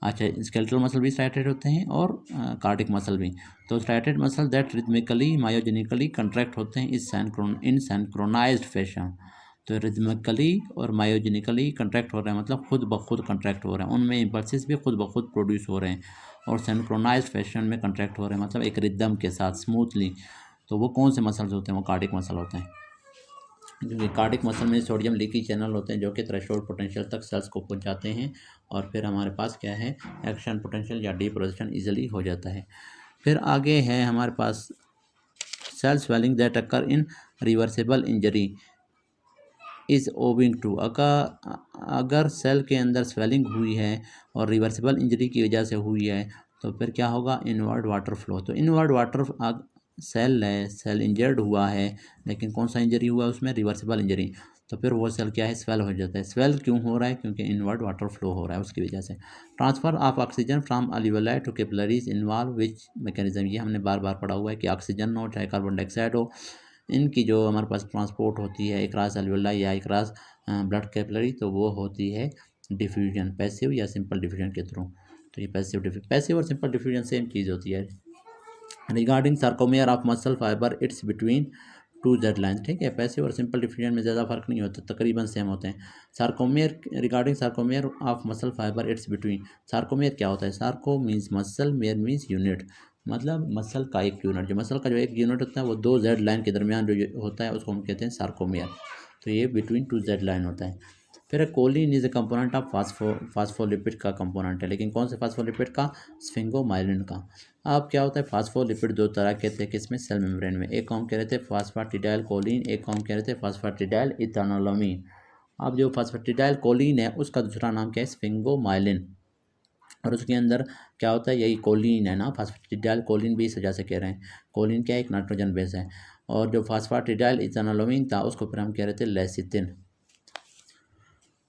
अच्छा, स्केलेटल मसल भी स्ट्राइएटेड होते हैं और कार्डिक मसल भी। तो striated muscle that rhythmically myogenically contract होते हैं इन सिंक्रोनाइज्ड फैशन। तो रिदमिकली और मायोजेनिकली कंट्रैक्ट हो रहे हैं, मतलब खुद ब खुद कंट्रैक्ट हो रहे हैं, उनमें इम्पल्सिस भी खुद ब खुद प्रोड्यूस हो रहे हैं और सिंक्रोनाइज्ड फैशन में कंट्रैक्ट हो रहे हैं, मतलब एक रिदम के साथ स्मूथली। तो वो कौन से मसल्स होते हैं, वो कार्डिक मसल होते हैं, क्योंकि कार्डिक मसल में सोडियम लीकी चैनल होते हैं जो कि थ्रेशोल्ड पोटेंशियल तक सेल्स को पहुंचाते हैं और फिर हमारे पास क्या है, एक्शन पोटेंशियल या डीपोजिशन इजीली हो जाता है। फिर आगे है हमारे पास cell swelling that occur in reversible injury is owing to, अगर सेल के अंदर स्वेलिंग हुई है और रिवर्सिबल इंजरी की वजह से हुई है तो फिर क्या होगा, इनवर्ड वाटर फ्लो। तो इनवर्ड वाटर सेल है, सेल इंजर्ड हुआ है, लेकिन कौन सा इंजरी हुआ है उसमें, रिवर्सिबल इंजरी, तो फिर वो सेल क्या है, स्वेल हो जाता है। स्वेल क्यों हो रहा है, क्योंकि इनवर्ड वाटर फ्लो हो रहा है उसकी वजह से। Transfer of oxygen from alveoli to capillaries involve which mechanism, ये हमने बार बार पढ़ा हुआ है कि ऑक्सीजन हो चाहे कार्बन डाइऑक्साइड हो, इनकी जो हमारे पास ट्रांसपोर्ट होती है एकरास अल्वियोलाई या एकरास ब्लड कैपिलरी, तो वो होती है डिफ्यूजन, पैसिव या सिंपल डिफ्यूजन के थ्रू। तो ये पैसिव और सिंपल डिफ्यूजन सेम चीज़ होती है। Regarding sarcomere of muscle fibre it's between two Z line, ठीक है, पैसिव और सिंपल डिफ्यूजन में ज़्यादा फर्क नहीं होता, तकरीबन सेम होते हैं। Sarcomere, regarding sarcomere of muscle fibre it's between, sarcomere क्या होता है, Sarco means muscle, mayor means unit, मतलब मसल का एक यूनिट, जो मसल का जो एक यूनिट होता है वो दो जेड लाइन के दरमियान जो होता है उसको हम कहते हैं सार्कोमेयर। तो ये बिटवीन टू जेड लाइन होता है। फिर choline is a component of phospholipid का कंपोनेंट है, लेकिन कौन से फास्फोलिपिड का, स्फिंगोमाइलिन का। अब क्या होता है, फास्फोलिपिड दो तरह के थे, किसमें, सेल मेम्ब्रेन में। एक को हम कह रहे थे फास्फाटिडाइल कोलिन, एक को हम कह रहे थे फास्फाटिडाइल इथानोलामीन। अब जो फास्फाटिडाइल कोलिन है उसका दूसरा नाम क्या है, स्फिंगोमाइलिन, और उसके अंदर क्या होता है, यही कोलिन है ना, फास्फाटिडाइल कोलिन भी इस वजह से कह रहे हैं। कोलिन क्या है, एक नाइट्रोजन बेस है। और जो फास्फाटिडाइल इथानोलामीन था उसको फिर हम कह रहे थे लेसिथिन।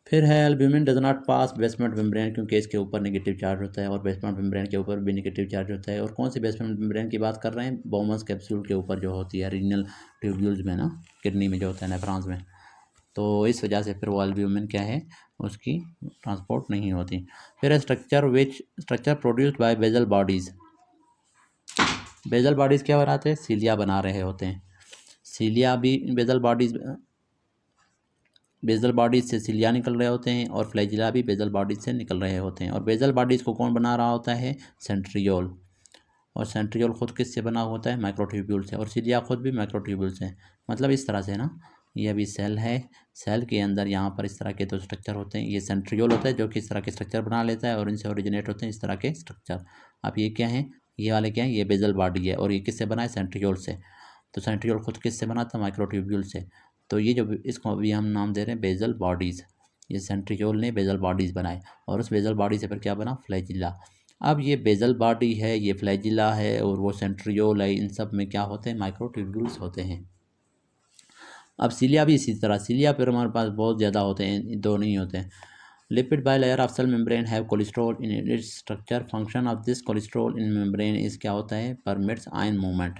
फिर है albumin does not pass basement membrane, क्योंकि इसके ऊपर नेगेटिव चार्ज होता है और बेसमेंट मेम्ब्रेन के ऊपर भी नेगेटिव चार्ज होता है। और कौन सी बेसमेंट मेम्ब्रेन की बात कर रहे हैं, बोमस कैप्सूल के ऊपर जो होती है, रीनल ट्यूब्यूल्स में ना, किडनी में जो होता है, नेफ्रॉन्स में, तो इस वजह से फिर वो एल्ब्यूमिन क्या है, उसकी ट्रांसपोर्ट नहीं होती। फिर structure produced by basal bodies, basal bodies क्या बनाते हैं, सीलिया बना रहे होते हैं। सीलिया भी बेजल बॉडीज से सिलिया निकल रहे होते हैं और फ्लैजिला भी बेजल बॉडीज से निकल रहे होते हैं। और बेजल बॉडीज़ को कौन बना रहा होता है, सेंट्रियोल, और सेंट्रियोल खुद किससे बना होता है, माइक्रोट्यूब्यूल से, और सिलिया खुद भी माइक्रोट्यूब्यूल से। मतलब इस तरह से ना, ये अभी सेल है, सेल के अंदर यहाँ पर इस तरह के दो स्ट्रक्चर होते हैं, ये सेंट्रियोल होता है जो कि इस तरह के स्ट्रक्चर बना लेता है और इनसे ओरिजिनेट होते हैं इस तरह के स्ट्रक्चर। अब ये क्या है, ये वाले क्या है, ये बेजल बॉडी है और ये किससे बना है, सेंट्रियोल से। तो सेंट्रियोल खुद किससे बना था, माइक्रोट्यूब्यूल से। तो ये जो इसको अभी हम नाम दे रहे हैं बेजल बॉडीज़, ये सेंट्रियोल ने बेजल बॉडीज़ बनाए और उस बेजल बॉडी से फिर क्या बना, फ्लैजिला। अब ये बेजल बॉडी है, ये फ्लैजिला है और वो सेंट्रियोल है, इन सब में क्या होते हैं, माइक्रोट्यूब्यूल्स होते हैं। अब सीलिया भी इसी तरह, सीलिया फिर हमारे पास बहुत ज़्यादा होते हैं, दो नहीं होते हैं। Lipid bilayer of cell membrane have cholesterol in its structure. Function of this cholesterol in membrane is क्या होता है, परमिट्स आयन मूवमेंट।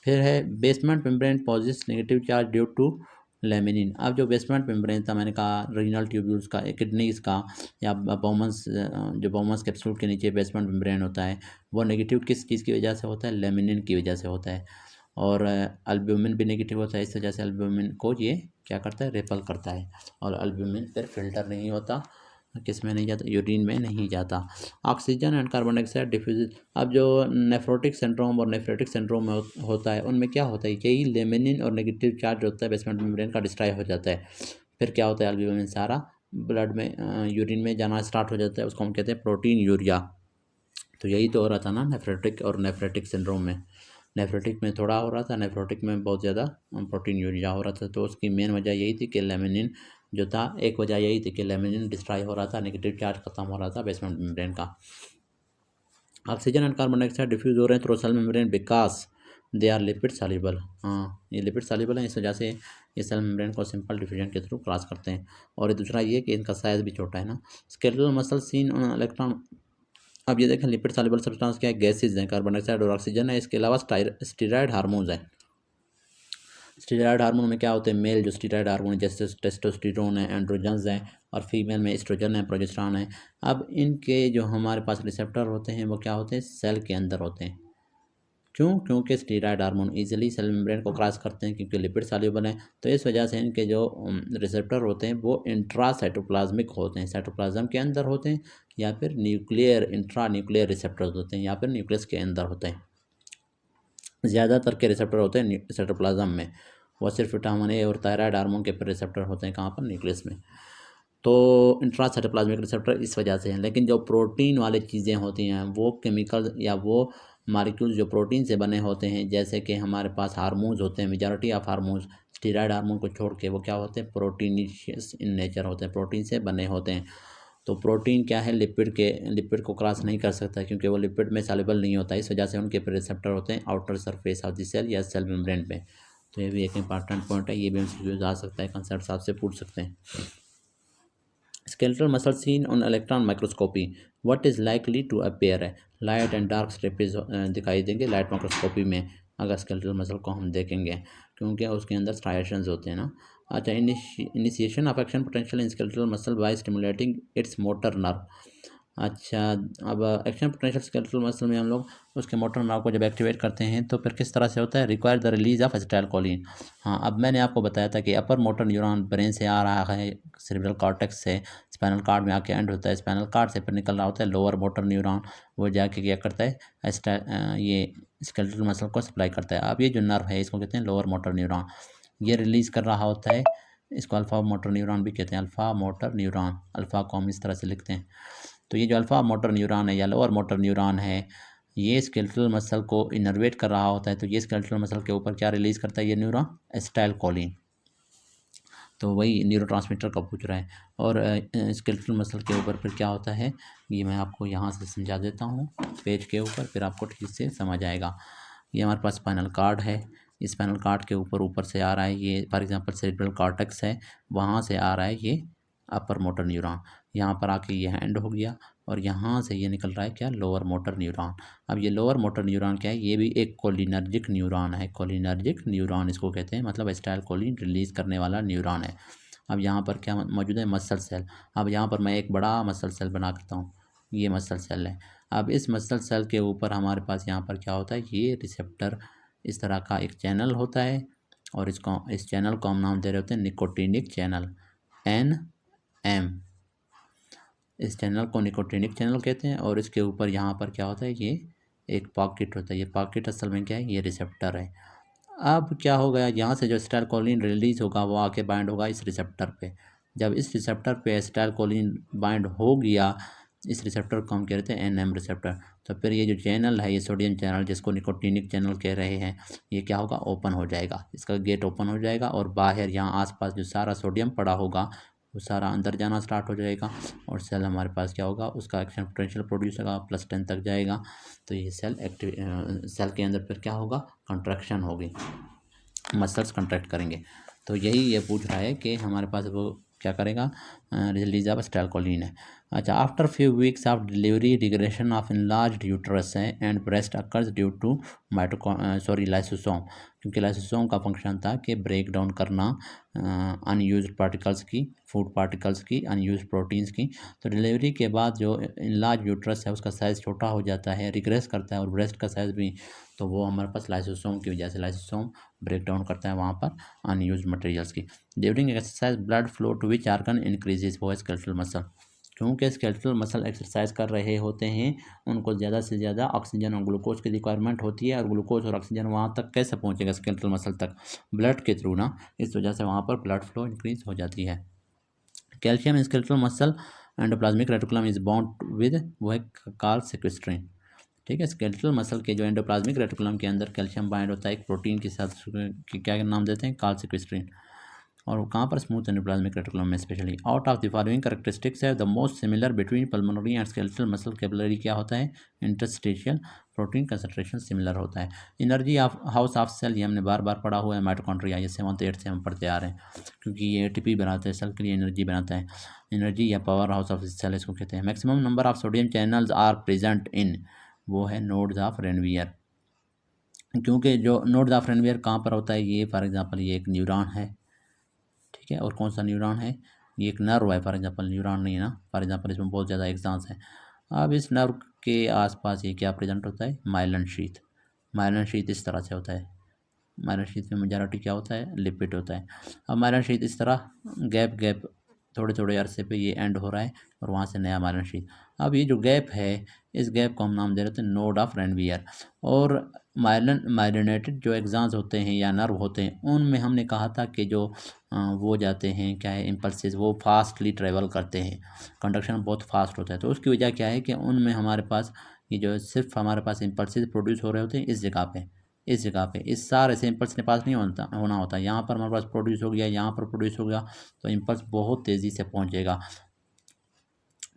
फिर है basement membrane possess negative charge due to laminin. अब जो बेसमेंट मेम्ब्रेन था, मैंने कहा रीनल ट्यूब्यूल्स का, किडनीज का, या बोमन्स, जो बोमन्स कैप्सूल के नीचे बेसमेंट मेम्ब्रेन होता है, वो नेगेटिव किस चीज़ की वजह से होता है, लेमिनिन की वजह से होता है। और अल्ब्यूमिन भी नेगेटिव होता है, इस वजह से अल्ब्यूमिन को ये क्या करता है, रिपेल करता है। और अल्ब्यूमिन फिर फिल्टर नहीं होता, किस में नहीं जाता, यूरिन में नहीं जाता। Oxygen and carbon dioxide diffuse. अब जो नेफ्रोटिक सिंड्रोम और नेफ्रेटिक सिंड्रोम में होता है, उनमें क्या होता है, यही लेमिनिन और नेगेटिव चार्ज होता है बेसमेंट मेम्ब्रेन का, डिस्ट्रॉय हो जाता है। फिर क्या होता है, अल्ब्यूमिन सारा ब्लड में, यूरिन में जाना स्टार्ट हो जाता है, उसको हम कहते हैं प्रोटीन यूरिया। तो यही तो हो रहा था ना नेफ्रेटिक और नेफ्रेटिक सिंड्रोम में। नेफ्रेटिक में थोड़ा हो रहा था, नेफ्रोटिक में बहुत ज़्यादा प्रोटीन यूरिया हो रहा था। तो उसकी मेन वजह यही थी कि लेमिनिन जो था, एक वजह यही थी कि लेमिनिन डिस्ट्रॉय हो रहा था, नेगेटिव चार्ज खत्म हो रहा था बेसमेंट मेम्ब्रेन का। Oxygen and carbon dioxide diffuse हो रहे हैं through cell membrane because they are lipid soluble. हाँ, ये लिपिड सॉल्युबल है, इस वजह से ये सेल मेम्ब्रेन को सिंपल डिफ्यूजन के थ्रू क्रॉस करते हैं। और दूसरा ये कि इनका साइज भी छोटा है ना। Skeletal muscle seen on electron. अब ये देखें, लिपिड सॉल्युबल सब्सटेंस क्या है, गैसेज हैं, कार्बन डाइऑक्साइड और ऑक्सीजन है। इसके अलावा स्टीरॉयड हार्मोन्स हैं। स्टीरॉयड हार्मोन में क्या होते हैं, मेल जो स्टीरॉयड हार्मोन जैसे टेस्टोस्टेरोन है, एंड्रोजन्स हैं, और फीमेल में एस्ट्रोजन है, प्रोजेस्टेरॉन है। अब इनके जो हमारे पास रिसेप्टर होते हैं वो क्या होते हैं, सेल के अंदर होते हैं। क्यों? क्योंकि steroid hormone easily cell membrane को क्रॉस करते हैं, क्योंकि लिपिड सॉल्युबल हैं। तो इस वजह से इनके जो रिसेप्टर होते हैं वो इंट्रासाइटोप्लाज्मिक होते हैं, साइटोप्लाज्म के अंदर होते हैं, या फिर न्यूक्लियर इंट्रा न्यूक्लियर रिसेप्टर्स होते हैं, या फिर न्यूक्लियस के अंदर होते हैं। ज़्यादातर के रिसेप्टर होते हैं साइटोप्लाज्म में। वो सिर्फ विटामिन ए और थायराइड हार्मोन के फिर रिसेप्टर होते हैं कहाँ पर, न्यूक्लियस में। तो इंट्रासाइटोप्लाज्मिक रिसेप्टर इस वजह से हैं। लेकिन जो प्रोटीन वाली चीज़ें होती हैं, वो केमिकल या वो मालिक्यूल्स जो प्रोटीन से बने होते हैं, जैसे कि हमारे पास हार्मोन्स होते हैं, majority of hormones steroid hormone को छोड़ के वो क्या होते हैं, प्रोटीनिशियस इन नेचर होते हैं, प्रोटीन से बने होते हैं। तो प्रोटीन क्या है, लिपिड को क्रॉस नहीं कर सकता, क्योंकि वो लिपिड में सॉल्युबल नहीं होता। इस वजह से उनके पर रिसेप्टर होते हैं outer surface of the cell या सेल मेम्ब्रेन पे। तो ये भी एक इंपॉर्टेंट पॉइंट है, ये भी MCQ आ सकता है, कंसेप्ट आपसे पूछ सकते हैं। Skeletal muscle seen on electron microscopy, what is likely to appear है, लाइट एंड डार्क स्ट्रिपेज दिखाई देंगे लाइट माइक्रोस्कोपी में अगर स्केलेटल मसल को हम देखेंगे, क्योंकि उसके अंदर स्ट्राइएशंस होते हैं ना। अच्छा, initiation of action potential in skeletal muscle by stimulating its motor nerve. अच्छा, अब एक्शन पोटेंशियल स्केलेटल मसल में हम लोग उसके मोटर नर्व को जब एक्टिवेट करते हैं तो फिर किस तरह से होता है, require the release of acetylcholine. हाँ, अब मैंने आपको बताया था कि अपर मोटर न्यूरॉन ब्रेन से आ रहा है, सेरेब्रल कॉर्टेक्स से स्पाइनल कार्ड में आके एंड होता है, स्पाइनल कार्ड से फिर निकल रहा होता है लोअर मोटर न्यूरॉन, वो जाके क्या करता है, ये स्केलेटल मसल को सप्लाई करता है। अब ये जो नर्व है इसको कहते हैं लोअर मोटर न्यूरॉन, ये रिलीज कर रहा होता है, इसको अल्फा मोटर न्यूरॉन भी कहते हैं, अल्फा मोटर न्यूरॉन, अल्फा को हम इस तरह से लिखते हैं। तो ये जो अल्फा मोटर न्यूरॉन है या लोअर मोटर न्यूरॉन है, ये स्केलेटल मसल को इनर्वेट कर रहा होता है। तो ये स्केलेटल मसल के ऊपर क्या रिलीज़ करता है ये न्यूरॉन, एसिटाइलकोलिन। तो वही न्यूरोट्रांसमीटर का पूछ रहा है। और स्केलेटल मसल के ऊपर फिर क्या होता है, ये मैं आपको यहाँ से समझा देता हूँ पेज के ऊपर, फिर आपको ठीक से समझ आएगा। ये हमारे पास स्पाइनल कार्ड है, इस स्पाइनल कार्ड के ऊपर से आ रहा है ये, फॉर एग्जांपल सेरेब्रल कॉर्टेक्स है, वहाँ से आ रहा है ये अपर मोटर न्यूरॉन, यहाँ पर आके ये हैंड हो गया, और यहाँ से ये निकल रहा है क्या, लोअर मोटर न्यूरॉन। अब ये लोअर मोटर न्यूरॉन क्या है, ये भी एक कोलिनर्जिक न्यूरॉन है, कोलिनर्जिक न्यूरॉन इसको कहते हैं, मतलब एसिटाइलकोलिन रिलीज़ करने वाला न्यूरॉन है। अब यहाँ पर क्या मौजूद है, मसल सेल। अब यहाँ पर मैं एक बड़ा मसल सेल बना करता हूँ, ये मसल सेल है। अब इस मसल सेल के ऊपर हमारे पास यहाँ पर क्या होता है, ये रिसेप्टर, इस तरह का एक चैनल होता है, और इस चैनल को हम नाम दे रहे होते हैं निकोटिनिक चैनल, NM। इस चैनल को निकोटिनिक चैनल कहते हैं। और इसके ऊपर यहाँ पर क्या होता है, ये एक पॉकेट होता है, ये पॉकेट असल में क्या है, ये रिसेप्टर है। अब क्या हो गया, यहाँ से जो एसिटाइलकोलिन रिलीज होगा वो आके बाइंड होगा इस रिसेप्टर पे। जब इस रिसेप्टर पे एसिटाइलकोलिन बाइंड हो गया, इस रिसेप्टर को हम कह रहे थे NM रिसेप्टर, तो फिर ये जो चैनल है, ये सोडियम चैनल जिसको निकोटिनिक चैनल कह रहे हैं, ये क्या होगा, ओपन हो जाएगा, इसका गेट ओपन हो जाएगा, और बाहर यहाँ आसपास जो सारा सोडियम पड़ा होगा वो सारा अंदर जाना स्टार्ट हो जाएगा, और सेल हमारे पास क्या होगा, उसका एक्शन पोटेंशियल प्रोड्यूस होगा, +10 तक जाएगा। तो ये सेल के अंदर फिर क्या होगा, कंट्रैक्शन होगी, मसल्स कंट्रैक्ट करेंगे। तो यही ये पूछ रहा है कि हमारे पास वो क्या करेगा, रिलीज ऑफ एसिटाइलकोलिन है। अच्छा, after few weeks of delivery regression of enlarged uterus है and breast occurs due to lysosome, क्योंकि लाइसोसोम का फंक्शन था कि ब्रेक डाउन करना अनयूज पार्टिकल्स की, फूड पार्टिकल्स की, अनयूज प्रोटीन्स की। तो डिलीवरी के बाद जो इनलार्ज यूट्रस है उसका साइज़ छोटा हो जाता है, रिग्रेस करता है, और ब्रेस्ट का साइज़ भी, तो वो हमारे पास लाइसोसोम की वजह से लाइसोसोम ब्रेक डाउन करता है वहाँ पर अनयूज मटेरियल्स की। During exercise blood flow to which organ increases, वो स्केलेटल मसल, क्योंकि स्केलेटल मसल एक्सरसाइज कर रहे होते हैं उनको ज़्यादा से ज़्यादा ऑक्सीजन और ग्लूकोज की रिक्वायरमेंट होती है, और ग्लूकोज और ऑक्सीजन वहाँ तक कैसे पहुँचेगा स्केलेटल मसल तक, ब्लड के थ्रू ना, इस वजह से वहाँ पर ब्लड फ्लो इंक्रीज हो जाती है। Calcium in skeletal muscle endoplasmic reticulum is bound with, वो है काल्सिक्विस्ट्रिन। ठीक है, स्केलेटल मसल के जो एंडोप्लाज्मिक रेटिकुलम के अंदर कैल्शियम बाइंड होता है एक प्रोटीन के साथ, क्या नाम देते हैं, काल्सिक्विस्ट्रिन। और वो कहाँ पर, स्मूथ एंडोप्लाज्मिक रेटिकुलम में specially. Out of the following characteristics है the most similar between pulmonary and skeletal muscle capillary, क्या होता है, इंटरस्टिशियल प्रोटीन कंसंट्रेशन सिमिलर होता है। Energy of house of cell, ये हमने बार बार पढ़ा हुआ है, माइटोकॉन्ड्रिया, ये 7th 8th से हम पढ़ते आ रहे हैं, क्योंकि ये एटीपी बनाता है, सेल के लिए एनर्जी बनाता है, एनर्जी या पावर हाउस ऑफ सेल इसको कहते हैं। Maximum number of sodium channels are present in, वो है नोड्स ऑफ रेनवियर, क्योंकि जो नोड्स ऑफ रेनवियर कहाँ पर होता है, ये फॉर एग्जांपल ये एक न्यूरॉन है, ठीक है, और कौन सा न्यूरॉन है, ये एक नर्व है, फॉर एग्जांपल न्यूरॉन नहीं है ना, फॉर एग्जांपल इसमें बहुत ज़्यादा एग्जाम्स हैं। अब इस नर्व के आसपास ये क्या प्रेजेंट होता है, माइलिन शीथ, माइलिन शीथ इस तरह से होता है, माइलिन शीथ में मेजॉरिटी क्या होता है, लिपिड होता है। अब माइलिन शीथ इस तरह गैप गैप थोड़े थोड़े अरसे पे ये एंड हो रहा है, और वहाँ से नया माइलिन शीथ। अब ये जो गैप है, इस गैप को हम नाम दे रहे थे नोड ऑफ रेनवियर। और माइलिनेटेड जो एग्जाम्स होते हैं या नर्व होते हैं, उनमें हमने कहा था कि जो वो जाते हैं, क्या है, इम्पल्सेस, वो फास्टली ट्रेवल करते हैं, कंडक्शन बहुत फास्ट होता है। तो उसकी वजह क्या है कि उनमें हमारे पास ये जो सिर्फ हमारे पास इम्पल्सेस प्रोड्यूस हो रहे होते हैं इस जगह पे, इस जगह पे, इस सारे से इम्पल्स के पास नहीं होना होता, यहाँ पर हमारे पास प्रोड्यूस हो गया, यहाँ पर प्रोड्यूस हो गया, तो इम्पल्स बहुत तेज़ी से पहुँचेगा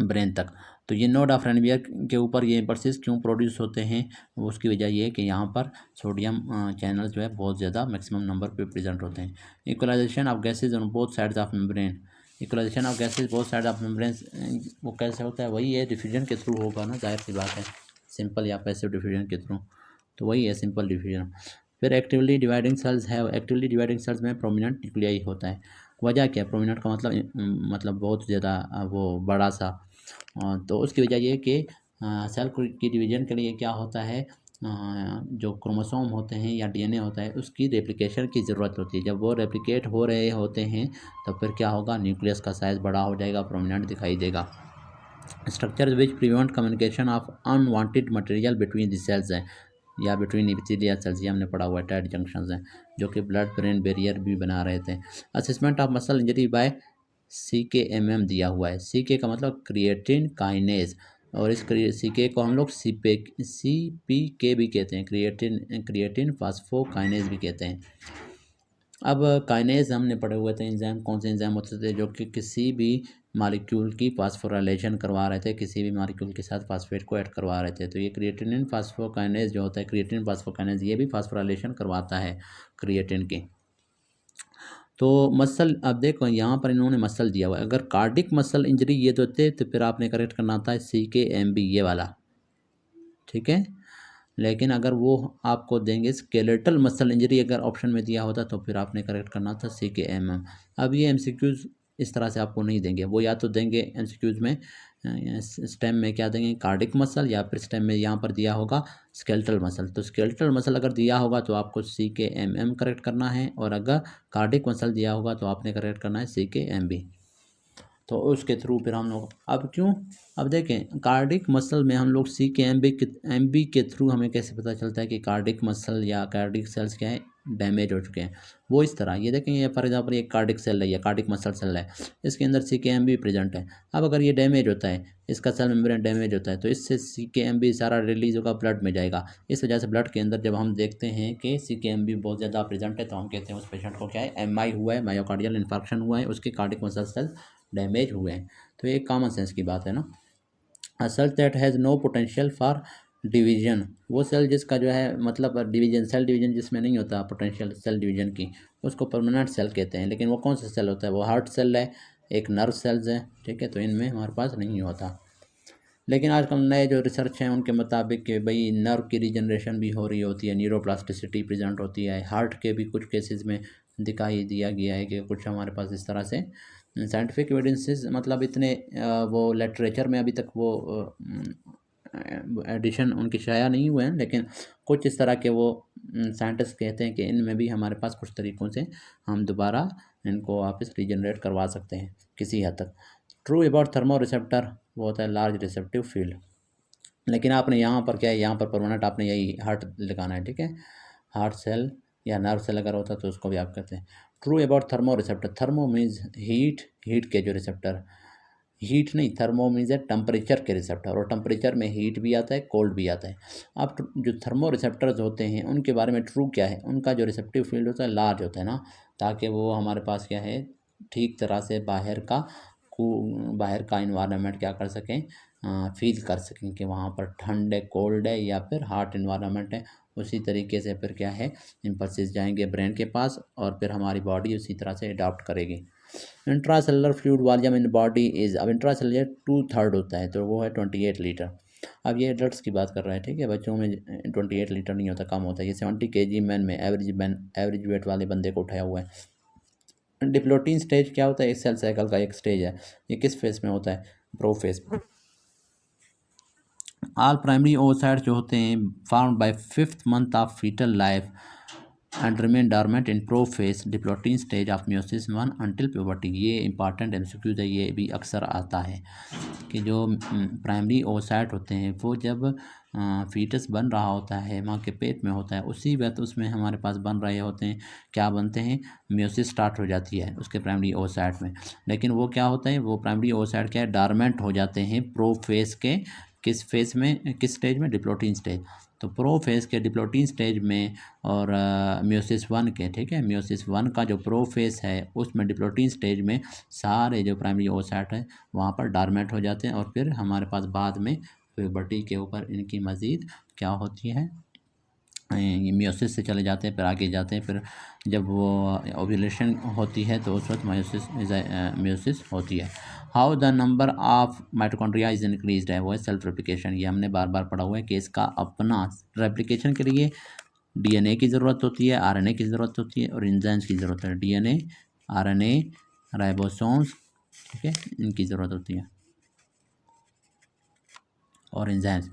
ब्रेन तक। तो ये नोड ऑफ रेनवियर के ऊपर ये इम्पल्सेस क्यों प्रोड्यूस होते हैं, वो उसकी वजह ये है कि यहाँ पर सोडियम चैनल्स जो है बहुत ज़्यादा मैक्सिमम नंबर पे प्रेजेंट होते हैं। Equalisation of gases on both sides of membrane, equalisation of gases both side of membrane, वो कैसे होता है, वही है डिफ्यूजन के थ्रू होगा ना, जाहिर सी बात है, सिंपल या पैसिव डिफ्यूजन के थ्रू, तो वही है सिंपल डिफ्यूजन। फिर एक्टिवली डिवाइडिंग सेल्स है, एक्टिवली डिवाइडिंग सेल्स में प्रोमिनेंट न्यूक्लियाई होता है। वजह क्या है, प्रोमिनेंट का मतलब बहुत ज़्यादा वो बड़ा सा, तो उसकी वजह ये है कि सेल की डिवीजन के लिए क्या होता है, जो क्रोमोसोम होते हैं या डीएनए होता है उसकी रेप्लिकेशन की ज़रूरत होती है। जब वो रेप्लिकेट हो रहे होते हैं तो फिर क्या होगा, न्यूक्लियस का साइज़ बड़ा हो जाएगा, प्रोमिनेंट दिखाई देगा। Structure which prevent communication of unwanted material between the cells हैं, या बिटवीन एपिथेलियल सेल्स, ये हमने पढ़ा हुआ है, टाइट जंक्शंस हैं जो कि ब्लड ब्रेन बैरियर भी बना रहे थे। Assessment of muscle injury bye CKMM दिया हुआ है, CK का मतलब क्रिएटिन काइनेज, और इस CK को हम लोग CPK भी कहते हैं, क्रिएटिन फास्फोकाइनेज भी कहते हैं। अब काइनेज हमने पढ़े हुए थे एंजाइम, कौन से एंजाइम होते थे जो कि किसी भी मॉलिक्यूल की फास्फोराइलेशन करवा रहे थे, किसी भी मॉलिक्यूल के साथ फास्फेट को ऐड करवा रहे थे। तो ये क्रिएटिनिन फास्फोकाइनेज जो होता है, क्रिएटिन फास्फोकाइनेज, ये भी फास्फोराइलेशन करवाता है क्रिएटिन की। तो मसल, अब देखो यहाँ पर इन्होंने मसल दिया हुआ है, अगर कार्डिक मसल इंजरी ये तो थे, तो फिर आपने करेक्ट करना था CKMB ये वाला, ठीक है। लेकिन अगर वो आपको देंगे स्केलेटल मसल इंजरी, अगर ऑप्शन में दिया होता तो फिर आपने करेक्ट करना था CKMM। अब ये MCQs इस तरह से आपको नहीं देंगे, वो या तो देंगे MCQs में स्टेम में क्या देंगे, कार्डिक मसल, या फिर स्टेम में यहाँ पर दिया होगा स्केलेटल मसल। तो स्केलेटल मसल अगर दिया होगा तो आपको CKMM करेक्ट करना है, और अगर कार्डिक मसल दिया होगा तो आपने करेक्ट करना है CKMB। तो उसके थ्रू फिर हम लोग, अब क्यों, अब देखें कार्डिक मसल में हम लोग CKMB के थ्रू हमें कैसे पता चलता है कि कार्डिक मसल या कार्डिक सेल्स क्या है, डैमेज हो चुके हैं। वो इस तरह, ये देखें, ये फॉर एग्जाम्पल ये कार्डिक सेल है या कार्डिक मसल सेल है, इसके अंदर CKMB प्रेजेंट है। अब अगर ये डैमेज होता है, इसका सेल मेम्ब्रेन डैमेज होता है, तो इससे CKMB सारा रिलीज होगा, ब्लड में जाएगा। इस वजह से ब्लड के अंदर जब हम देखते हैं कि CKMB बहुत ज़्यादा प्रेजेंट है, तो हम कहते हैं उस पेशेंट को क्या है, MI हुआ है, मायोकार्डियल इन्फार्क्शन हुआ है, उसके कार्डिक मसल सेल डैमेज हुए हैं। तो ये कॉमन सेंस की बात है ना। A cell that has no potential for division, वो सेल जिसका जो है मतलब डिवीजन, सेल डिवीजन जिसमें नहीं होता पोटेंशियल सेल डिवीजन की, उसको परमानेंट सेल कहते हैं। लेकिन वो कौन सा सेल होता है, वो हार्ट सेल है, एक नर्व सेल्स हैं, ठीक है, तो इनमें हमारे पास नहीं होता। लेकिन आजकल नए जो रिसर्च हैं उनके मुताबिक कि भाई नर्व की रीजनरेशन भी हो रही होती है, न्यूरोप्लास्टिसिटी प्रेजेंट होती है, हार्ट के भी कुछ केसेस में दिखाई दिया गया है कि कुछ हमारे पास इस तरह से साइंटिफिक एविडेंसेस, मतलब इतने वो लिटरेचर में अभी तक वो एडिशन उनकी शाया नहीं हुए हैं, लेकिन कुछ इस तरह के वो साइंटिस्ट कहते हैं कि इनमें भी हमारे पास कुछ तरीक़ों से हम दोबारा इनको वापस रीजनरेट करवा सकते हैं किसी हद तक। ट्रू अबाउट थर्मो रिसेप्टर, वो होता है लार्ज रिसेप्टिव फील्ड। लेकिन आपने यहाँ पर क्या है, यहाँ पर परमानेंट आपने यही हार्ट लगाना है, ठीक है, हार्ट सेल या नर्व सेल अगर होता तो उसको भी आप कहते हैं। True about thermo receptor, thermo means heat, heat के जो रिसेप्टर, हीट नहीं, थर्मो मीन्स है टेम्परेचर के रिसेप्टर, और टेम्परेचर में हीट भी आता है, कोल्ड भी आता है। अब जो थर्मो रिसेप्टर्स होते हैं उनके बारे में ट्रू क्या है, उनका जो रिसेप्टिव फील्ड होता है लार्ज होता है ना, ताकि वो हमारे पास क्या है ठीक तरह से बाहर का इन्वायरमेंट क्या कर सकें, फील कर सकें कि वहाँ पर ठंड है, कोल्ड है या फिर हॉट इन्वायरमेंट है। उसी तरीके से फिर क्या है, इम्पल्सेस जाएंगे ब्रेन के पास और फिर हमारी बॉडी उसी तरह से अडॉप्ट करेगी। Intracellular fluid volume in body is, अब इंट्रासेलुलर 2/3 होता है तो वो है 28 लीटर। अब ये एडल्ट्स की बात कर रहे हैं, ठीक है, बच्चों में 28 लीटर नहीं होता, कम होता है। ये 70 kg मैन में एवरेज वेट वाले बंदे को उठाया हुआ है। डिप्लोटीन स्टेज क्या होता है, इस सेल साइकिल का एक स्टेज है। ये किस फेज में होता है, प्रोफेज। ऑल प्राइमरी ओसाइट जो होते हैं found by 5th month of fetal life and remain dormant in prophase diplotene stage of meiosis 1 until puberty. ये इंपॉर्टेंट एमसीक्यूज है, ये भी अक्सर आता है कि जो प्राइमरी ओसाइट होते हैं वो जब फीटस बन रहा होता है, माँ के पेट में होता है, उसी वक्त उसमें हमारे पास बन रहे होते हैं, क्या बनते हैं, मियोसिस स्टार्ट हो जाती है उसके प्राइमरी ओसाइट में। लेकिन वो क्या होता है, वो प्राइमरी ओसाइट क्या है, डॉर्मेंट हो जाते हैं प्रोफेज के किस फेज में, किस स्टेज में, डिप्लोटीन स्टेज। तो प्रोफेज के डिप्लोटीन स्टेज में और मियोसिस 1 के, ठीक है, मियोसिस 1 का जो प्रोफेज है उसमें डिप्लोटीन स्टेज में सारे जो प्राइमरी ओसाइट है वहाँ पर डॉर्मेंट हो जाते हैं और फिर हमारे पास बाद में प्यूबर्टी के ऊपर इनकी मज़ीद क्या होती है, ये मियोसिस से चले जाते हैं, फिर आगे जाते हैं, फिर जब वो ओव्यूलेशन होती है तो उस वक्त मियोसिस होती है। How the number of mitochondria is increased है, वो है सेल्फ रेप्लिकेशन। ये हमने बार बार पढ़ा हुआ है कि इसका अपना रेप्लिकेशन के लिए डीएनए की ज़रूरत होती है, आरएनए की ज़रूरत होती है और एंजाइम्स की ज़रूरत है। डीएनए, आरएनए, राइबोसोम्स, ठीक है, इनकी ज़रूरत होती है और एंजाइम्स।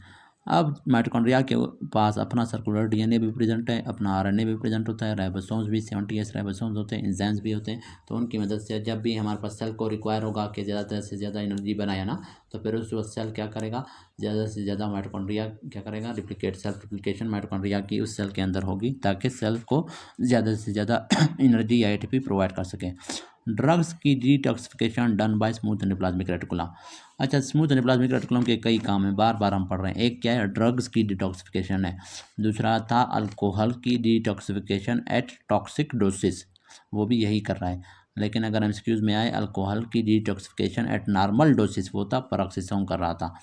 अब माइटोकॉन्ड्रिया के पास अपना सर्कुलर डीएनए भी प्रेजेंट है, अपना आरएनए भी प्रेजेंट होता है, राइबोसोम्स भी 70s राइबोसोम्स होते हैं, एंजाइम्स भी होते हैं। तो उनकी मदद से जब भी हमारे पास सेल को रिक्वायर होगा कि ज़्यादा से ज़्यादा एनर्जी बनाया ना, तो फिर उस वक्त सेल क्या करेगा, ज़्यादा से ज़्यादा माइटोकॉन्ड्रिया क्या करेगा, रिप्लिकेट, सेल्फ रिप्लिकेशन माइटोकॉन्ड्रिया की उस सेल के अंदर होगी ताकि सेल को ज़्यादा से ज़्यादा एनर्जी या एटीपी प्रोवाइड कर सके। ड्रग्स की detoxification done by smooth endoplasmic reticulum. अच्छा, स्मूथ एंडोप्लाज्मिक रेटिकुलम के कई काम हैं, बार बार हम पढ़ रहे हैं। एक क्या है, ड्रग्स की डिटॉक्सिफिकेशन है, दूसरा था अल्कोहल की डिटॉक्सिफिकेशन एट टॉक्सिक डोसेस, वो भी यही कर रहा है। लेकिन अगर एमसीक्यूज में आए अल्कोहल की डिटॉक्सिफिकेशन एट नॉर्मल डोसेस, वो था पेरोक्सिसोम कर रहा था।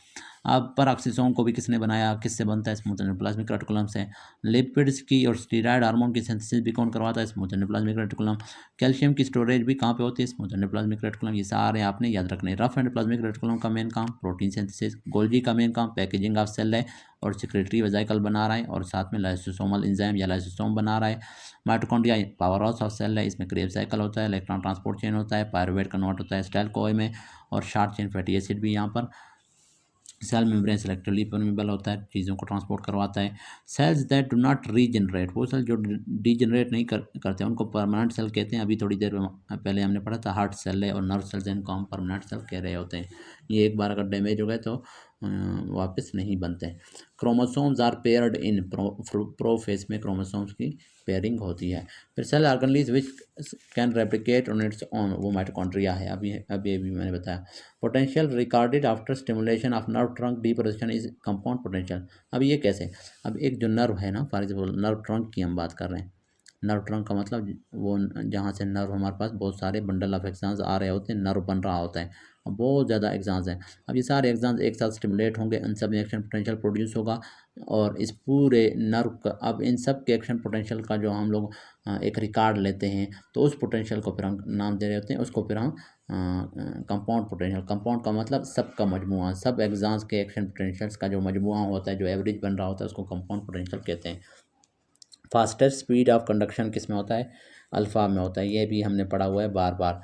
अब पेरोक्सिसोम को भी किसने बनाया, किससे बनता है, स्मूथ एंडोप्लाज्मिक रेटिकुलम से। लिपिड्स की और स्टीरॉयड हार्मोन की सिंथेसिस भी कौन करवाता है, स्मूथ एंडोप्लाज्मिक रेटिकुलम। कैल्शियम की स्टोरेज भी कहाँ पे होती है, स्मूथ एंडोप्लाज्मिक रेटिकुलम। ये सारे आपने याद रखने। रफ एंडोप्लाज्मिक रेटिकुलम का मेन काम प्रोटीन सिंथेसिस, गोल्गी का मेन काम पैकेजिंग ऑफ सेल है और सिक्रेटरी वेसिकल बना रहा है और साथ में लाइसोसोमल एंजाइम या लाइसोसोम बना रहा है। Mitochondria power house of cell है, इसमें क्रेब साइकिल होता है, इलेक्ट्रॉन ट्रांसपोर्ट चेन होता है, पायरुवेट कन्वर्ट होता है स्टाइल कोए में, और शॉर्ट चेन फैटी एसिड भी यहाँ पर। सेल मेम्ब्रेन सेलेक्टिवली परमेबल होता है, चीज़ों को ट्रांसपोर्ट करवाता है। Cells that do not regenerate, वो सेल जो डीजनरेट नहीं करते उनको परमानेंट सेल कहते हैं। अभी थोड़ी देर पहले हमने पढ़ा था हार्ट सेल है और नर्व सेल्स हैं, इनको हम परमानेंट सेल कह रहे होते हैं। ये एक बार अगर डैमेज हो गए तो वापस नहीं बनते। Chromosomes are paired in prophase में क्रोमोसोम्स की पेयरिंग होती है। फिर cell organelles which can replicate on its own, वो माइटोकॉन्ड्रिया है, अभी मैंने बताया। Potential recorded after stimulation of nerve trunk deposition is compound potential. अब ये कैसे, अब एक जो नर्व है ना, फॉर एग्जाम्पल नर्व ट्रंक की हम बात कर रहे हैं, नर्व ट्रंक का मतलब वो जहाँ से नर्व हमारे पास बहुत सारे बंडल ऑफ एक्सॉन्स आ रहे होते हैं, नर्व बन रहा होता है, और बहुत ज़्यादा एक्सॉन्स हैं। अब ये सारे एक्सॉन्स एक साथ स्टिमुलेट होंगे, उन सब में एक्शन पोटेंशियल प्रोड्यूस होगा, और इस पूरे नर्व का, अब इन सब के एक्शन पोटेंशियल का जो हम लोग एक रिकॉर्ड लेते हैं, तो उस पोटेंशियल को फिर हम नाम दे रहे होते हैं, उसको फिर हम कंपाउंड पोटेंशियल, कंपाउंड का मतलब सब का मजमुआ, सब एग्जाम्स के एक्शन पोटेंशियल्स का जो मजमुआ होता है, जो एवरेज बन रहा होता है, उसको कंपाउंड पोटेंशियल कहते हैं। फास्टेस्ट स्पीड ऑफ कंडक्शन किस में होता है? अल्फ़ा में होता है। ये भी हमने पढ़ा हुआ है बार बार।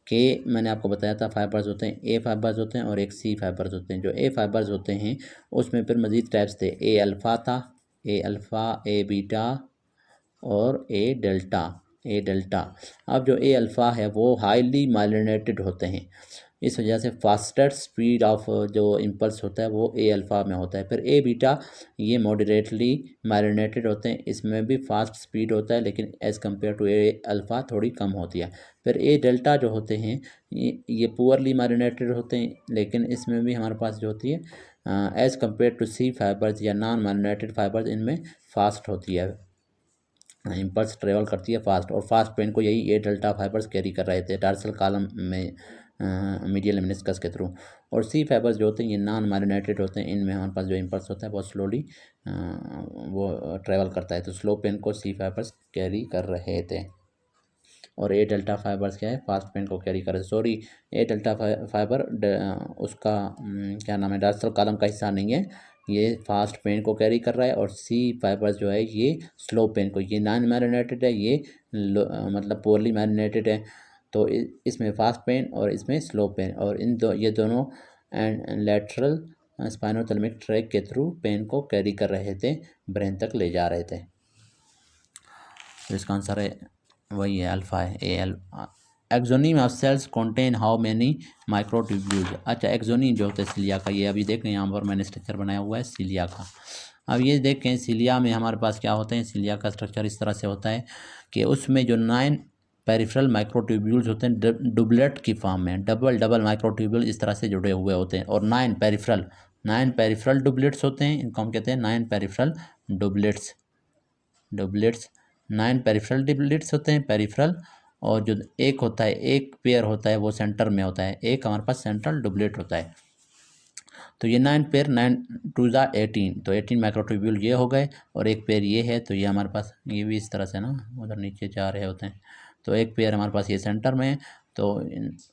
के मैंने आपको बताया था फाइबर्स होते हैं, ए फाइबर्स होते हैं और एक सी फाइबर्स होते हैं। जो ए फाइबर्स होते हैं उसमें फिर मज़ीद टाइप्स थे, ए अल्फ़ा था, ए अल्फ़ा, ए बीटा और ए डेल्टा। अब जो ए अल्फ़ा है वो हाईली माइलिनेटेड होते हैं, इस वजह से फास्टेस्ट स्पीड ऑफ जो इम्पल्स होता है वो ए अल्फ़ा में होता है। फिर ए बीटा, ये मॉडरेटली माइलिनेटेड होते हैं, इसमें भी फास्ट स्पीड होता है, लेकिन as compare to A alpha थोड़ी कम होती है। फिर ए डेल्टा जो होते हैं ये पुअरली माइलिनेटेड होते हैं, लेकिन इसमें भी हमारे पास जो होती है as compare to C fibres or non myelinated fibres, इनमें फास्ट होती है, इम्पल्स ट्रेवल करती है फास्ट, और फास्ट पेन को यही ए डेल्टा फाइबर्स कैरी कर रहे थे डार्सल कॉलम में मीडियल मेनिस्कस के थ्रू। और सी फाइबर्स जो होते हैं ये नॉन माइलिनेटेड होते हैं, इनमें हमारे पास जो इम्पल्स होता है बहुत स्लोली वो ट्रेवल करता है, तो स्लो पेन को सी फाइबर्स कैरी कर रहे थे। और ए डेल्टा फाइबर्स क्या है? फास्ट पेन को कैरी कर रहे, सॉरी ए डेल्टा फाइबर उसका क्या नाम है, डार्सल कॉलम का हिस्सा नहीं है, ये फास्ट पेन को कैरी कर रहा है। और सी फाइबर्स जो है ये स्लो पेन को, ये नॉन मैरिनेटेड है, ये मतलब पोरली मैरिनेटेड है, तो इसमें फास्ट पेन और इसमें स्लो पेन, और ये दोनों एंड लेटरल स्पाइनोथैलेमिक ट्रैक के थ्रू पेन को कैरी कर रहे थे, ब्रेन तक ले जा रहे थे। तो इसका आंसर है वही है, अल्फ़ा है, A L. Axoneme of cells contain how many microtubules. अच्छा, एक्सोनीम जो होता है सिलिया का, ये अभी देखें यहाँ पर मैंने स्ट्रक्चर बनाया हुआ है सिलिया का। अब ये देखें सिलिया में हमारे पास क्या होते हैं, सिलिया का स्ट्रक्चर इस तरह से होता है कि उसमें जो 9 पेरिफेरल माइक्रोट्यूब्यूल्स होते हैं डुबलेट की फॉर्म में, डबल माइक्रोट्यूब्यूल इस तरह से जुड़े हुए होते हैं, और 9 पेरिफेरल डुबलेट्स होते हैं, इनको हम कहते हैं 9 पेरिफेरल डुबलेट्स। 9 पेरिफेरल डुबलेट्स होते हैं, पेरिफेरल, और जो एक होता है, एक पेयर होता है वो सेंटर में होता है, एक हमारे पास सेंट्रल डुबलेट होता है। तो ये 9 पेयर, 9 2 ज़ा 18, तो 18 माइक्रोट्यूब्यूल ये हो गए, और एक पेयर ये है, तो ये हमारे पास ये भी इस तरह से ना उधर नीचे जा रहे होते हैं, तो एक पेयर हमारे पास ये सेंटर में है, तो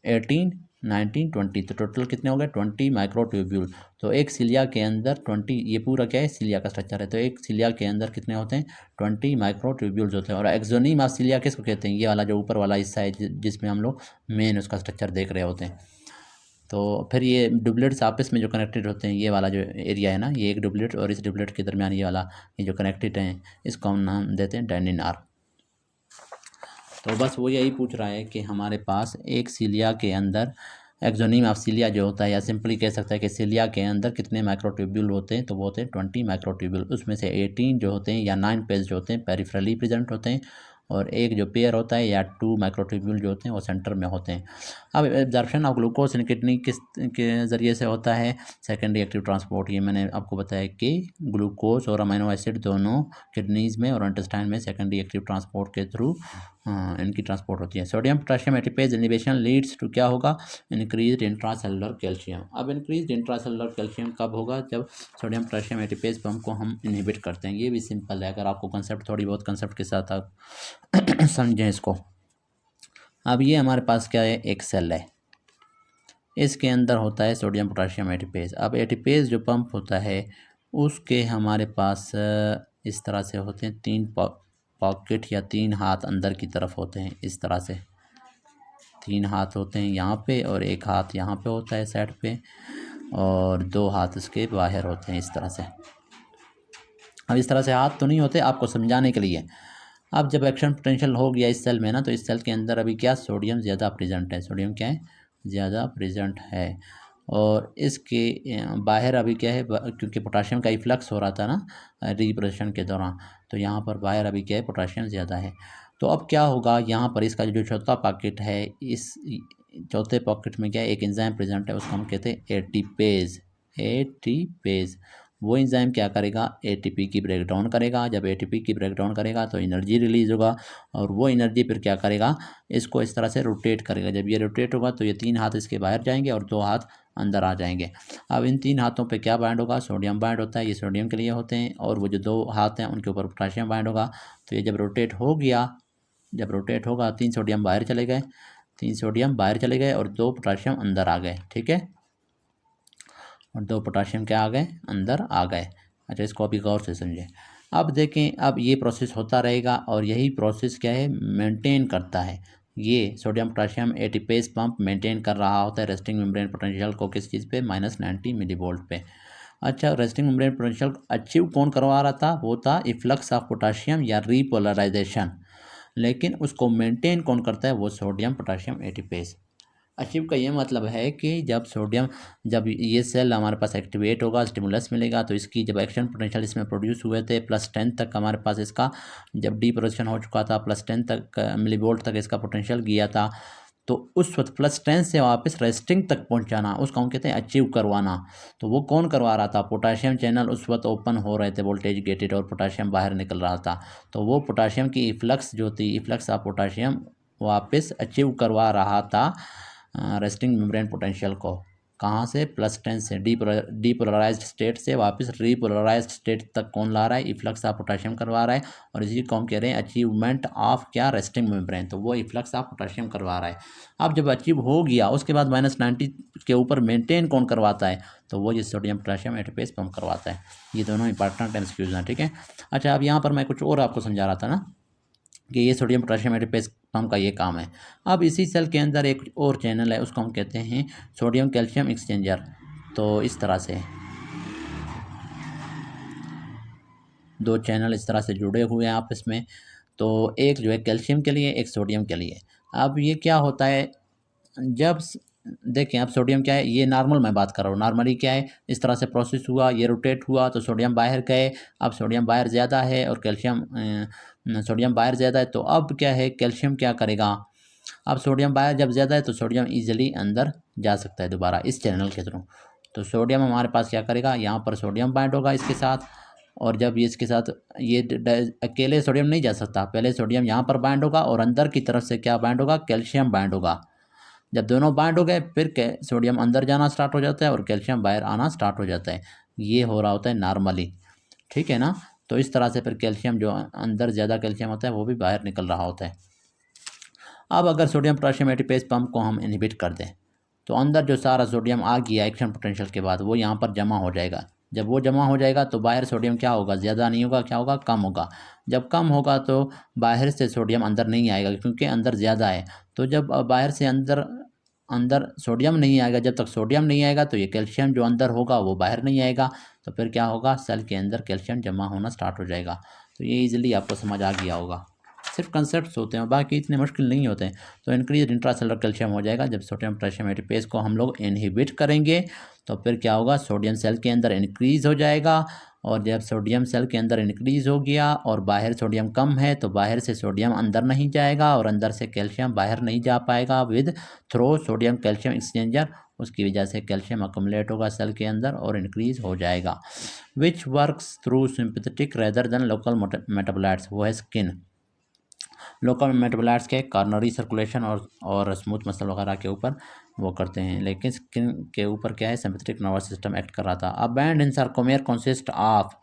18 19 20, तो टोटल कितने हो गए? 20 माइक्रोट्यूब्यूल। तो एक सिलिया के अंदर 20, ये पूरा क्या है, सिलिया का स्ट्रक्चर है, तो एक सिलिया के अंदर कितने होते हैं? 20 माइक्रोट्यूब्यूल्स होते हैं। और एक्सोनीम ऑफ सिलिया किसको कहते हैं? ये वाला जो ऊपर वाला हिस्सा है जिसमें हम लोग मेन उसका स्ट्रक्चर देख रहे होते हैं। तो फिर ये डुबलेट्स आपस में जो कनेक्टेड होते हैं, ये वाला जो एरिया है ना, ये एक डुबलेट और इस डुबलेट के दरमियान ये वाला, ये जो कनेक्टेड हैं, इसको हम नाम देते हैं डेनिनार। तो बस वो यही पूछ रहा है कि हमारे पास एक सिलिया के अंदर एक्सोनीम ऑफ सिलिया जो होता है, या सिंपली कह सकता है कि सिलिया के अंदर कितने माइक्रोट्यूब्यूल होते हैं, तो वो होते हैं 20 माइक्रोट्यूब्यूल। उसमें से 18 जो होते हैं या 9 पेज जो होते हैं पेरिफेरली प्रेजेंट होते हैं, और एक जो पेयर होता है या 2 माइक्रोट्यूब्यूल जो होते हैं वो सेंटर में होते हैं। अब absorption of glucose in kidney किस के ज़रिए से होता है? Secondary active transport. ये मैंने आपको बताया कि ग्लूकोज और अमीनो एसिड दोनों किडनीज़ में और इंटेस्टाइन में सेकेंडरी एक्टिव ट्रांसपोर्ट के थ्रू इनकी ट्रांसपोर्ट होती है। Sodium potassium ATPase inhibition leads to क्या होगा? Increase intracellular calcium. अब इंक्रीज इंट्रासेलुलर कैल्शियम कब होगा? जब सोडियम पोटेशियम एटीपेज पम्प को हम इनहिबिट करते हैं। ये भी सिंपल है, अगर आपको कंसेप्ट थोड़ी बहुत कंसेप्ट के साथ आप समझें इसको। अब ये हमारे पास क्या है, एक सेल है, इसके अंदर होता है सोडियम पोटेशियम एटीपेज। अब एटीपेज जो पंप होता है उसके हमारे पास इस तरह से होते हैं 3 पॉकेट या 3 हाथ अंदर की तरफ होते हैं, इस तरह से 3 हाथ होते हैं यहाँ पे, और एक हाथ यहाँ पे होता है साइड पे, और 2 हाथ इसके बाहर होते हैं इस तरह से। अब इस तरह से हाथ तो नहीं होते, आपको समझाने के लिए। अब जब एक्शन पोटेंशियल हो गया इस सेल में ना, तो इस सेल के अंदर अभी क्या, सोडियम ज़्यादा प्रेजेंट है, सोडियम क्या है, ज़्यादा प्रेजेंट है। और इसके बाहर अभी क्या है, क्योंकि पोटाशियम का इफ्लक्स हो रहा था ना रिप्रोडक्शन के दौरान, तो यहाँ पर बाहर अभी क्या है, पोटाशियम ज़्यादा है। तो अब क्या होगा, यहाँ पर इसका जो चौथा पॉकेट है, इस चौथे पॉकेट में क्या है, एक एंजाइम प्रेजेंट है, उसको हम कहते हैं एटीपेज। वो एंजाइम क्या करेगा, एटीपी की ब्रेक डाउन करेगा। जब एटीपी की ब्रेक डाउन करेगा तो एनर्जी रिलीज होगा, और वो एनर्जी फिर क्या करेगा, इसको इस तरह से रोटेट करेगा। जब ये रोटेट होगा तो ये 3 हाथ इसके बाहर जाएंगे और 2 हाथ अंदर आ जाएंगे। अब इन 3 हाथों पे क्या बाइंड होगा, सोडियम बाइंड होता है, ये सोडियम के लिए होते हैं, और वो जो 2 हाथ हैं उनके ऊपर पोटाशियम बाइंड होगा। तो ये जब रोटेट हो गया, जब रोटेट होगा 3 सोडियम बाहर चले गए, 3 सोडियम बाहर चले गए और 2 पोटाशियम अंदर आ गए, ठीक है, और 2 पोटाशियम क्या आ गए, अंदर आ गए। अच्छा, इसको अभी गौर से समझें। अब देखें, अब ये प्रोसेस होता रहेगा और यही प्रोसेस क्या है, मेंटेन करता है। ये sodium potassium ATPase pump maintain कर रहा होता है रेस्टिंग मेम्ब्रेन पोटेंशियल को, किस चीज़ पे, -90 मिलीवोल्ट पे। अच्छा, रेस्टिंग मेम्ब्रेन पोटेंशियल अचीव कौन करवा रहा था, वो था इफ्लक्स ऑफ पोटाशियम या रीपोलराइजेशन। लेकिन उसको मेंटेन कौन करता है, वो सोडियम पोटाशियम एटीपेस। अचीव का ये मतलब है कि जब ये सेल हमारे पास एक्टिवेट होगा, स्टिमुलस मिलेगा, तो इसकी जब एक्शन पोटेंशियल इसमें प्रोड्यूस हुए थे +10 तक हमारे पास इसका, जब डीपोजिशन हो चुका था +10 तक मिलीवोल्ट तक इसका पोटेंशियल गया था, तो उस वक्त +10 से वापस रेस्टिंग तक पहुंचाना, उसका हम कहते हैं अचीव करवाना। तो वो कौन करवा रहा था, पोटाशियम चैनल उस वक्त ओपन हो रहे थे, वोल्टेज गेटेड, और पोटाशियम बाहर निकल रहा था। तो वो पोटाशियम की इफ्लक्स जो थी, इफ्लक्स ऑफ पोटाशियम वापस अचीव करवा रहा था रेस्टिंग मेम्ब्रेन पोटेंशियल को। कहाँ से, +10 से डीपोलराइज्ड स्टेट से वापस रीपोलराइज्ड स्टेट तक कौन ला रहा है, इफ्लक्स ऑफ पोटाशियम करवा रहा है। और इसी को हम कह रहे हैं अचीवमेंट ऑफ क्या, रेस्टिंग मेम्ब्रेन। तो वो इफ्लक्स ऑफ पोटाशियम करवा रहा है। अब जब अचीव हो गया उसके बाद -90 के ऊपर मेंटेन कौन करवाता है, तो वो ये सोडियम पोटाशियम एटीपेस पंप करवाता है। ये दोनों इंपॉर्टेंट एमसीक्यूज हैं, ठीक है। अच्छा, अब यहाँ पर मैं कुछ और आपको समझा रहा था ना, कि ये सोडियम पोटाशियम एटीपेस पंप का ये काम है। अब इसी सेल के अंदर एक और चैनल है, उसको हम कहते हैं सोडियम कैल्शियम एक्सचेंजर। तो इस तरह से 2 चैनल इस तरह से जुड़े हुए हैं आपस में। तो एक जो है कैल्शियम के लिए, एक सोडियम के लिए। अब ये क्या होता है, जब देखें, अब सोडियम क्या है, ये नॉर्मल मैं बात कर रहा हूँ, नॉर्मली क्या है, इस तरह से प्रोसेस हुआ, ये रोटेट हुआ तो सोडियम बाहर गए। अब सोडियम बाहर ज़्यादा है और सोडियम बाहर ज़्यादा है, तो अब क्या है, कैल्शियम क्या करेगा, अब सोडियम बाहर जब ज़्यादा है तो सोडियम ईजिली अंदर जा सकता है दोबारा इस चैनल के थ्रू। तो सोडियम हमारे पास क्या करेगा, यहाँ पर सोडियम बाइंड होगा इसके साथ, और जब ये इसके साथ ये अकेले सोडियम नहीं जा सकता, पहले सोडियम यहाँ पर बाइंड होगा और अंदर की तरफ से क्या बाइंड होगा, कैल्शियम बाइंड होगा। जब दोनों बाइंड हो गए फिर सोडियम अंदर जाना स्टार्ट हो जाता है और कैल्शियम बाहर आना स्टार्ट हो जाता है। ये हो रहा होता है नॉर्मली, ठीक है ना। तो इस तरह से फिर कैल्शियम जो अंदर ज़्यादा कैल्शियम होता है वो भी बाहर निकल रहा होता है। अब अगर सोडियम पोटाशियम एटीपेस पंप को हम इनहिबिट कर दें, तो अंदर जो सारा सोडियम आ गया एक्शन पोटेंशियल के बाद, वो यहाँ पर जमा हो जाएगा। जब वो जमा हो जाएगा तो बाहर सोडियम क्या होगा, ज़्यादा नहीं होगा, क्या होगा, कम होगा। जब कम होगा तो बाहर से सोडियम अंदर नहीं आएगा, क्योंकि अंदर ज़्यादा है। तो जब बाहर से अंदर अंदर सोडियम नहीं आएगा, जब तक सोडियम नहीं आएगा तो ये कैल्शियम जो अंदर होगा वो बाहर नहीं आएगा। तो फिर क्या होगा, सेल के अंदर कैल्शियम जमा होना स्टार्ट हो जाएगा। तो ये ईजिली आपको समझ आ गया होगा। सिर्फ कंसेप्ट होते हैं, बाकी इतने मुश्किल नहीं होते हैं। तो इंक्रीज इंट्रासेलुलर कैल्शियम हो जाएगा जब सोडियम पोटेशियम एटीपेस को हम लोग इनहिबिट करेंगे। तो फिर क्या होगा, सोडियम सेल के अंदर इंक्रीज़ हो जाएगा, और जब सोडियम सेल के अंदर इंक्रीज़ हो गया और बाहर सोडियम कम है तो बाहर से सोडियम अंदर नहीं जाएगा और अंदर से कैल्शियम बाहर नहीं जा पाएगा with through sodium calcium exchanger. उसकी वजह से कैल्शियम अकुमुलेट होगा सेल के अंदर और इंक्रीज़ हो जाएगा, which works through sympathetic rather than local metabolites. वो है स्किन। लोकल मेटाबोलाइट्स के कॉर्नरी सर्कुलेशन और स्मूथ मसल वगैरह के ऊपर वो करते हैं, लेकिन स्किन के ऊपर क्या है, सिंपैथेटिक नर्वस सिस्टम एक्ट कर रहा था। अब band in sarcomere consist of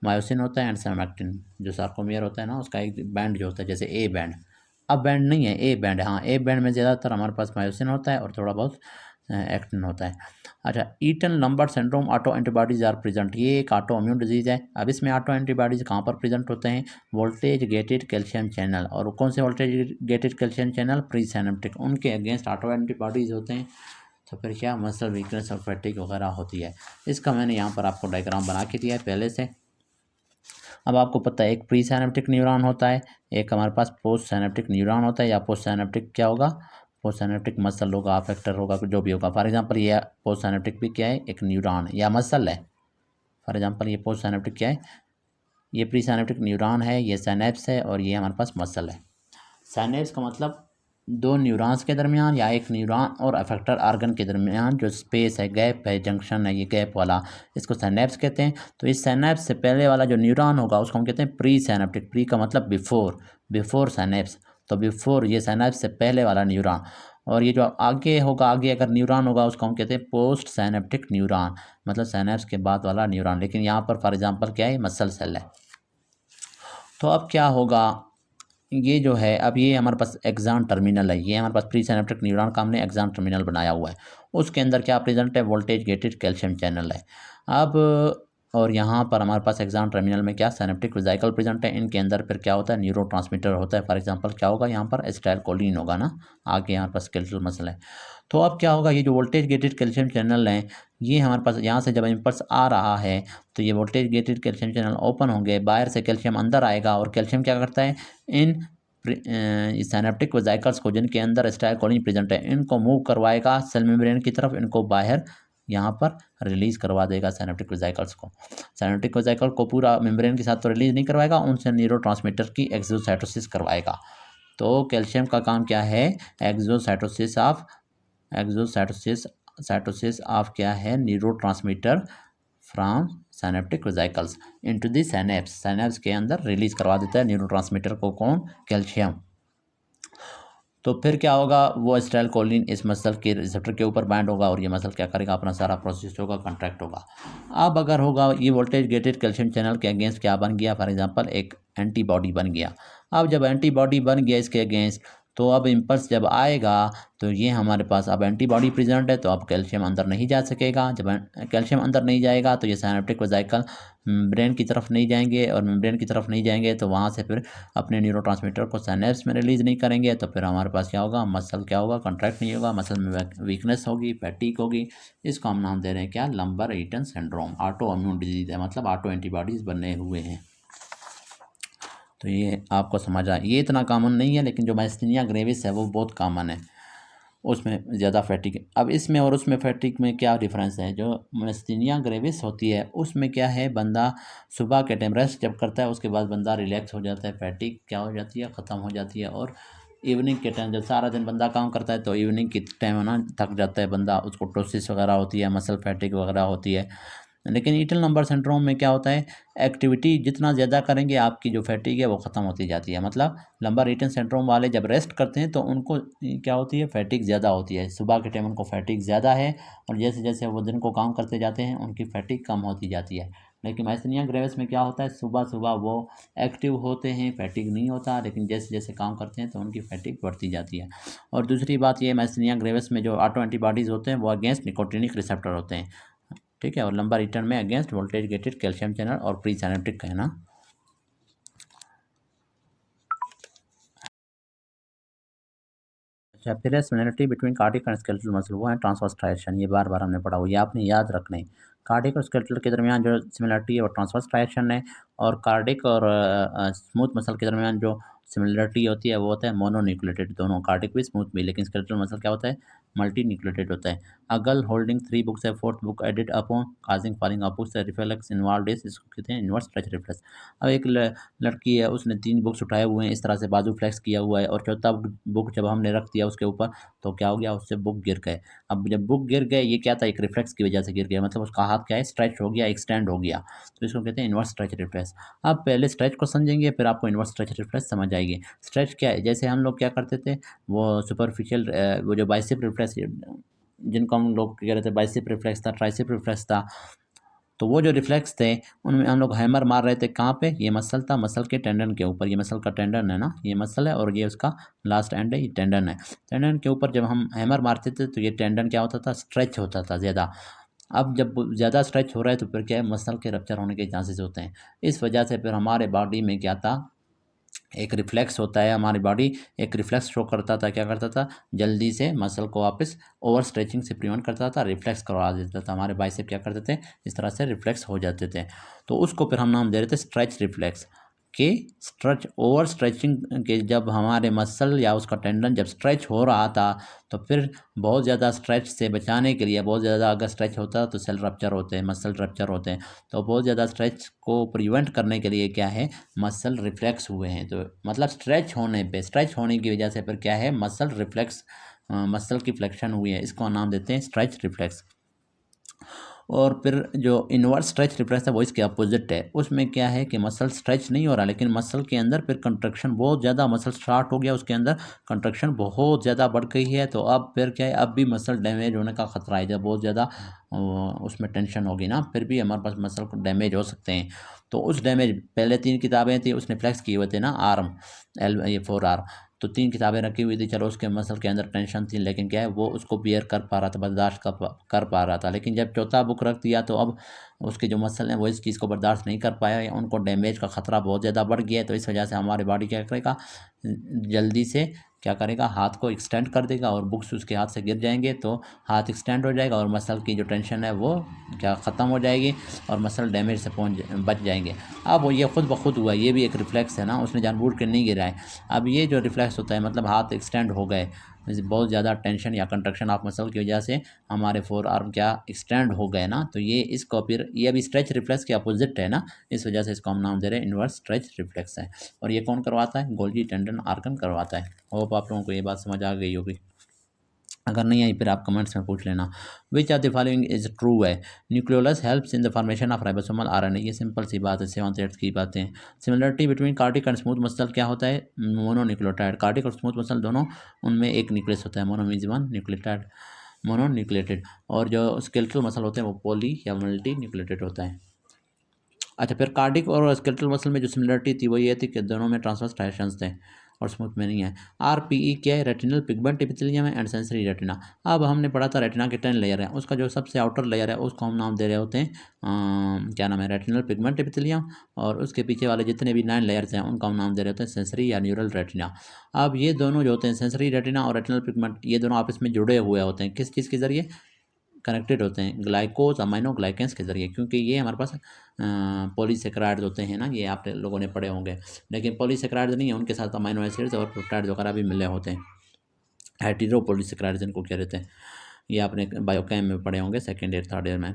myosin होता है एंड सार्कोमेक्टिन। जो सार्कोमेयर होता है ना, उसका एक बैंड जो होता है, जैसे ए बैंड, अब बैंड नहीं है, ए बैंड। हाँ, ए बैंड में ज़्यादातर हमारे पास मायोसिन होता है और थोड़ा बहुत एक्टिन होता है। अच्छा, Eaton Lambert syndrome auto antibodies are present. ये एक ऑटो इम्यून डिजीज़ है। अब इसमें ऑटो एंटीबॉडीज कहाँ पर प्रेजेंट होते हैं, वोल्टेज गेटेड कैल्शियम चैनल। और कौन से voltage gated calcium channel, pre synaptic, उनके अगेंस्ट ऑटो एंटीबॉडीज होते हैं। तो फिर क्या, मसल वीकनेस और फैटिग वगैरह होती है। इसका मैंने यहाँ पर आपको डायग्राम बना के दिया है पहले से। अब आपको पता है एक प्री साइनेप्टिक न्यूरॉन होता है, एक हमारे पास पोस्ट साइनेप्टिक न्यूरॉन होता है, या पोस्ट साइनेप्टिक क्या होगा, पोस्ट साइनेप्टिक मसल होगा, अफेक्टर होगा, जो भी होगा। फॉर एग्जांपल ये पोस्ट साइनेप्टिक भी क्या है, एक न्यूरॉन या मसल है। फॉर एग्जांपल ये पोस्ट साइनेप्टिक क्या है, ये प्री साइनेप्टिक न्यूरॉन है, ये साइनेप्स है, और ये हमारे पास मसल है। साइनेप्स का मतलब दो न्यूरॉन्स के दरमियान या एक न्यूरॉन और अफेक्टर आर्गन के दरमियान जो स्पेस है, गैप है, जंक्शन है, ये गैप वाला, इसको साइनेप्स कहते हैं। तो इस साइनेप्स से पहले वाला जो न्यूरॉन होगा उसको हम कहते हैं प्री साइनेप्टिक। प्री का मतलब बिफोर साइनेप्स, तो बिफोर ये साइनेप्स से पहले वाला न्यूरॉन। और ये जो आगे होगा, आगे अगर न्यूरॉन होगा उसको हम कहते हैं पोस्ट साइनेप्टिक न्यूरॉन, मतलब साइनेप्स के बाद वाला न्यूरॉन। लेकिन यहाँ पर फॉर एग्जांपल क्या है, मसल सेल है। तो अब क्या होगा, ये जो है, अब ये हमारे पास एक्सान टर्मिनल है, ये हमारे पास प्री साइनेप्टिक न्यूरॉन का हमने एक्सान टर्मिनल बनाया हुआ है। उसके अंदर क्या प्रेजेंट है, वोल्टेज गेटेड कैल्शियम चैनल है। अब और यहाँ पर हमारे पास एक्सान टर्मिनल में क्या, साइनेप्टिक वेसिकल प्रेजेंट है। इनके अंदर फिर क्या होता है, न्यूरोट्रांसमीटर होता है। फॉर एग्जांपल क्या होगा, यहाँ पर एसिटाइलकोलिन होगा ना, आगे यहाँ पर स्केलेटल मसल है। तो अब क्या होगा, ये जो वोल्टेज गेटेड कैल्शियम चैनल है, ये हमारे पास यहाँ से जब इम्पल्स आ रहा है तो ये voltage gated calcium channel open होंगे, बाहर से कैल्शियम अंदर आएगा और कैल्शियम क्या करता है, इन साइनेप्टिक वेसिकल्स को जिनके अंदर एसिटाइलकोलिन प्रेजेंट है, इनको मूव करवाएगा सेल मेम्ब्रेन की तरफ, इनको बाहर यहाँ पर रिलीज करवा देगा साइनेप्टिक वेसिकल्स को। साइनेप्टिक वेसिकल को पूरा मेम्ब्रेन के साथ तो रिलीज नहीं करवाएगा, उनसे न्यूरोट्रांसमीटर की एक्सोसाइटोसिस करवाएगा। तो कैल्शियम का काम क्या है, एक्सोसाइटोसिस ऑफ क्या है, neurotransmitter from synaptic vesicles into the synapse के अंदर रिलीज करवा देता है न्यूरोट्रांसमीटर को, कौन, कैल्शियम। तो फिर क्या होगा, वो एसिटाइलकोलिन इस मसल के रिसेप्टर के ऊपर बाइंड होगा और ये मसल क्या करेगा, अपना सारा प्रोसेस होगा, कॉन्ट्रैक्ट होगा। अब अगर होगा ये वोल्टेज गेटेड कैल्शियम चैनल के अगेंस्ट क्या बन गया, फॉर एग्जांपल एक एंटीबॉडी बन गया। अब जब एंटीबॉडी बन गया इसके अगेंस्ट, तो अब इम्पल्स जब आएगा तो ये हमारे पास अब एंटीबॉडी प्रेजेंट है, तो अब कैल्शियम अंदर नहीं जा सकेगा। जब कैल्शियम अंदर नहीं जाएगा तो ये साइनेप्टिक वेसिकल ब्रेन की तरफ नहीं जाएंगे, और ब्रेन की तरफ नहीं जाएंगे तो वहाँ से फिर अपने न्यूरोट्रांसमीटर को साइनेप्स में रिलीज़ नहीं करेंगे। तो फिर हमारे पास क्या होगा, मसल क्या होगा, कॉन्ट्रैक्ट नहीं होगा, मसल में वीकनेस होगी, फैटीग होगी। इसको हम नाम दे रहे हैं क्या, Lambert Eaton syndrome. Auto immune disease है, मतलब ऑटो एंटीबॉडीज़ बने हुए हैं। तो ये आपको समझ आए, ये इतना कॉमन नहीं है, लेकिन जो माइस्थीनिया ग्रेविस है वो बहुत कॉमन है, उसमें ज़्यादा फैटिक। अब इसमें और उसमें फैटिक में क्या डिफरेंस है, जो माइस्थीनिया ग्रेविस होती है उसमें क्या है, बंदा सुबह के टाइम रेस्ट जब करता है उसके बाद बंदा रिलैक्स हो जाता है, फैटिक क्या हो जाती है, ख़त्म हो जाती है। और इवनिंग के टाइम जब सारा दिन बंदा काम करता है तो इवनिंग के टाइम ना थक जाता है बंदा, उसको टोसिस वगैरह होती है, मसल फैटिक वगैरह होती है। लेकिन ईटल नंबर सिंड्रोम में क्या होता है, एक्टिविटी जितना ज़्यादा करेंगे आपकी जो फैटिक है वो ख़त्म होती जाती है। मतलब लंबर ईटन सिंड्रोम वाले जब रेस्ट करते हैं तो उनको क्या होती है, फैटिक ज़्यादा होती है, सुबह के टाइम उनको फैटिक ज़्यादा है, और जैसे जैसे वो दिन को काम करते जाते हैं उनकी फैटिक कम होती जाती है। लेकिन माइस्थीनिया ग्रेविस में क्या होता है, सुबह सुबह वो एक्टिव होते हैं, फैटिक नहीं होता, लेकिन जैसे जैसे काम करते हैं तो उनकी फैटिक बढ़ती जाती है। और दूसरी बात ये, माइस्थीनिया ग्रेविस में जो ऑटो एंटीबॉडीज़ होते हैं वो अगेंस्ट निकोटिनिक रिसेप्टर होते हैं, ठीक है। और लंबर ईटन में against voltage gated calcium channel और प्री साइनेप्टिक है ना। अच्छा, फिर है similarity between cardiac and skeletal muscle, वो है ट्रांसवर्स ट्रायक्शन। ये बार बार हमने पढ़ा हुआ, ये आपने याद रखना है। कार्डिक और स्केलेटल के दरमियान जो सिमिलरिटी है वो ट्रांसवर्स ट्रायक्शन है, और कार्डिक और स्मूथ मसल के दरमियान जो सिमिलरिटी होती है वो होता है मोनोन्यूक्लियोटाइड, दोनों कार्डिक भी स्मूथ भी। लेकिन स्केलेटल मसल क्या होता है, मल्टी न्यूक्लियोटाइड होता है। अ गर्ल होल्डिंग 3 बुक्स है, 4th book added upon causing falling of books, reflex involved is, इसको कहते हैं इन्वर्स स्ट्रेच रिफ्लेक्स। अब एक लड़की है, उसने 3 बुक्स उठाए हुए हैं, इस तरह से बाजू फ्लेक्स किया हुआ है, और चौथा बुक जब हमने रख दिया उसके ऊपर तो क्या हो गया, उससे बुक गिर गए। अब जब बुक गिर गए, ये क्या था, एक रिफ्लेक्स की वजह से गिर गया, मतलब उसका हाथ क्या है, स्ट्रेच हो गया, एक्सटेंड हो गया, तो इसको कहते हैं इन्वर्स स्ट्रेच रिफ्लेक्स। अब पहले स्ट्रेच को समझेंगे, फिर आपको इन्वर्स स्ट्रेच रिफ्लेक्स समझ आएगी। स्ट्रेच क्या है, जैसे हम लोग क्या करते थे, वो सुपरफिशियल वो जो बाइसेप रिफ्लेक्स, जिनको हम लोग कह रहे थे बाइसेप रिफ्लेक्स था, ट्राइसेप रिफ्लेक्स था, तो वो जो रिफ्लेक्स थे उनमें हम लोग हैमर मार रहे थे, कहाँ पे, ये मसल था, मसल के टेंडन के ऊपर, ये मसल का टेंडन है ना, ये मसल है और ये उसका लास्ट एंड है, ये टेंडन है। टेंडन के ऊपर जब हम हैमर मारते थे तो ये टेंडन क्या होता था, स्ट्रेच होता था ज़्यादा। अब जब ज़्यादा स्ट्रेच हो रहा है तो फिर क्या है, मसल के रप्चर होने के चांसेस होते हैं। इस वजह से फिर हमारे बॉडी में क्या था, एक रिफ्लेक्स होता है, हमारी बॉडी एक रिफ्लेक्स शो करता था, क्या करता था, जल्दी से मसल को वापस ओवर स्ट्रेचिंग से प्रिवेंट करता था, रिफ्लेक्स करवा देता था। हमारे बाइसेप क्या करते थे, इस तरह से रिफ्लेक्स हो जाते थे, तो उसको फिर हम नाम दे रहे थे स्ट्रेच रिफ्लेक्स, कि ओवर स्ट्रेचिंग के जब हमारे मसल या उसका टेंडन जब स्ट्रेच हो रहा था तो फिर बहुत ज़्यादा स्ट्रेच से बचाने के लिए, बहुत ज़्यादा अगर स्ट्रेच होता है तो सेल रप्चर होते हैं, मसल रप्चर होते हैं, तो बहुत ज़्यादा स्ट्रेच को प्रिवेंट करने के लिए क्या है, मसल रिफ्लेक्स हुए हैं। तो मतलब स्ट्रेच होने की वजह से फिर क्या है, मसल रिफ्लेक्स, मसल की फ्लेक्शन हुई है, इसको नाम देते हैं स्ट्रेच रिफ्लेक्स। और फिर जो इनवर्स स्ट्रेच रिफ्लेक्स है वो इसके अपोजिट है। उसमें क्या है कि मसल स्ट्रेच नहीं हो रहा, लेकिन मसल के अंदर फिर कंट्रक्शन बहुत ज़्यादा, मसल स्टार्ट हो गया, उसके अंदर कंट्रक्शन बहुत ज़्यादा बढ़ गई है, तो अब फिर क्या है, अब भी मसल डैमेज होने का खतरा है। जब बहुत ज़्यादा उसमें टेंशन होगी ना, फिर भी हमारे पास मसल को डैमेज हो सकते हैं। तो उस डैमेज, पहले 3 किताबें थी उसने फ्लेक्स किए हुए थे ना, आर्म ये 4R, तो 3 किताबें रखी हुई थी, चलो उसके मसल के अंदर टेंशन थी, लेकिन क्या है वो उसको बियर कर पा रहा था, बर्दाश्त कर पा रहा था। लेकिन जब चौथा बुक रख दिया तो अब उसके जो मसल हैं वो इस चीज़ को बर्दाश्त नहीं कर पाया, या उनको डैमेज का खतरा बहुत ज़्यादा बढ़ गया है। तो इस वजह से हमारी बॉडी क्या करेगा, जल्दी से क्या करेगा, हाथ को एक्सटेंड कर देगा और बुक्स उसके हाथ से गिर जाएंगे, तो हाथ एक्सटेंड हो जाएगा और मसल की जो टेंशन है वो क्या ख़त्म हो जाएगी और मसल डैमेज से बच जाएंगे। अब वो ये खुद ब खुद हुआ, ये भी एक रिफ्लेक्स है ना, उसने जानबूझ के नहीं गिरा है। अब ये जो रिफ्लेक्स होता है, मतलब हाथ एक्सटेंड हो गए, बहुत ज़्यादा टेंशन या कंट्रक्शन ऑफ मसल की वजह से हमारे 4 आर्म क्या एक्सटेंड हो गए ना, तो ये इसको फिर ये अभी स्ट्रेच रिफ्लेक्स के अपोजिट है ना, इस वजह से इसको हम नाम दे रहे हैं इनवर्स स्ट्रेच रिफ्लेक्स है। और ये कौन करवाता है, गोल्गी टेंडन आर्गन करवाता है। होप आप लोगों को ये बात समझ आ गई होगी, अगर नहीं आई फिर आप कमेंट्स में पूछ लेना। Which are the following is true है, nucleolus helps in the formation of ribosomal RNA, ये सिंपल सी बात है, 7th 8th की बातें। Similarity between cardiac and smooth muscle क्या होता है, मोनोन्यूक्लियोटाइड। कार्डिक और स्मूथ मसल दोनों, उनमें एक न्यूक्लियस होता है, mono means one, nucleotide mononucleated, और जो स्केलेटल मसल होते हैं वो पॉली या मल्टी न्यूक्लिएटेड होता है। अच्छा, फिर कार्डिक और स्केलेटल मसल में जो सिमिलरिटी थी वो ये थी कि दोनों में ट्रांसवर्स स्ट्राइएशंस थे और स्मूथ में नहीं है। आरपीई क्या है, रेटिनल पिगमेंट एपिथेलियम है एंड सेंसरी रेटिना। अब हमने पढ़ा था रेटिना के 10 लेयर है, उसका जो सबसे आउटर लेयर है उसको हम नाम दे रहे होते हैं क्या नाम है, रेटिनल पिगमेंट एपिथेलियम, और उसके पीछे वाले जितने भी 9 लेयर्स हैं उनका हम नाम दे रहे होते हैं सेंसरी या न्यूरल रेटिना। अब ये दोनों जो होते हैं, सेंसरी रेटिना और रेटिनल पिगमेंट, ये दोनों आपस में जुड़े हुए होते हैं, किस चीज़ के ज़रिए, कनेक्टेड होते हैं ग्लाइकोज अमाइनो ग्लाइकेंस के ज़रिए, क्योंकि ये हमारे पास पॉलीसेक्राइड्स होते हैं ना, ये आप लोगों ने पढ़े होंगे, लेकिन पॉलीसेक्राइड्स नहीं है, उनके साथ अमाइनो एसिड्स और पेप्टाइड्स वगैरह भी मिले होते हैं, हेटेरो पॉलीसेक्राइड्स इनको क्या रहते हैं, ये आपने बायोकेम में पढ़े होंगे 2nd ईयर 3rd ईयर में।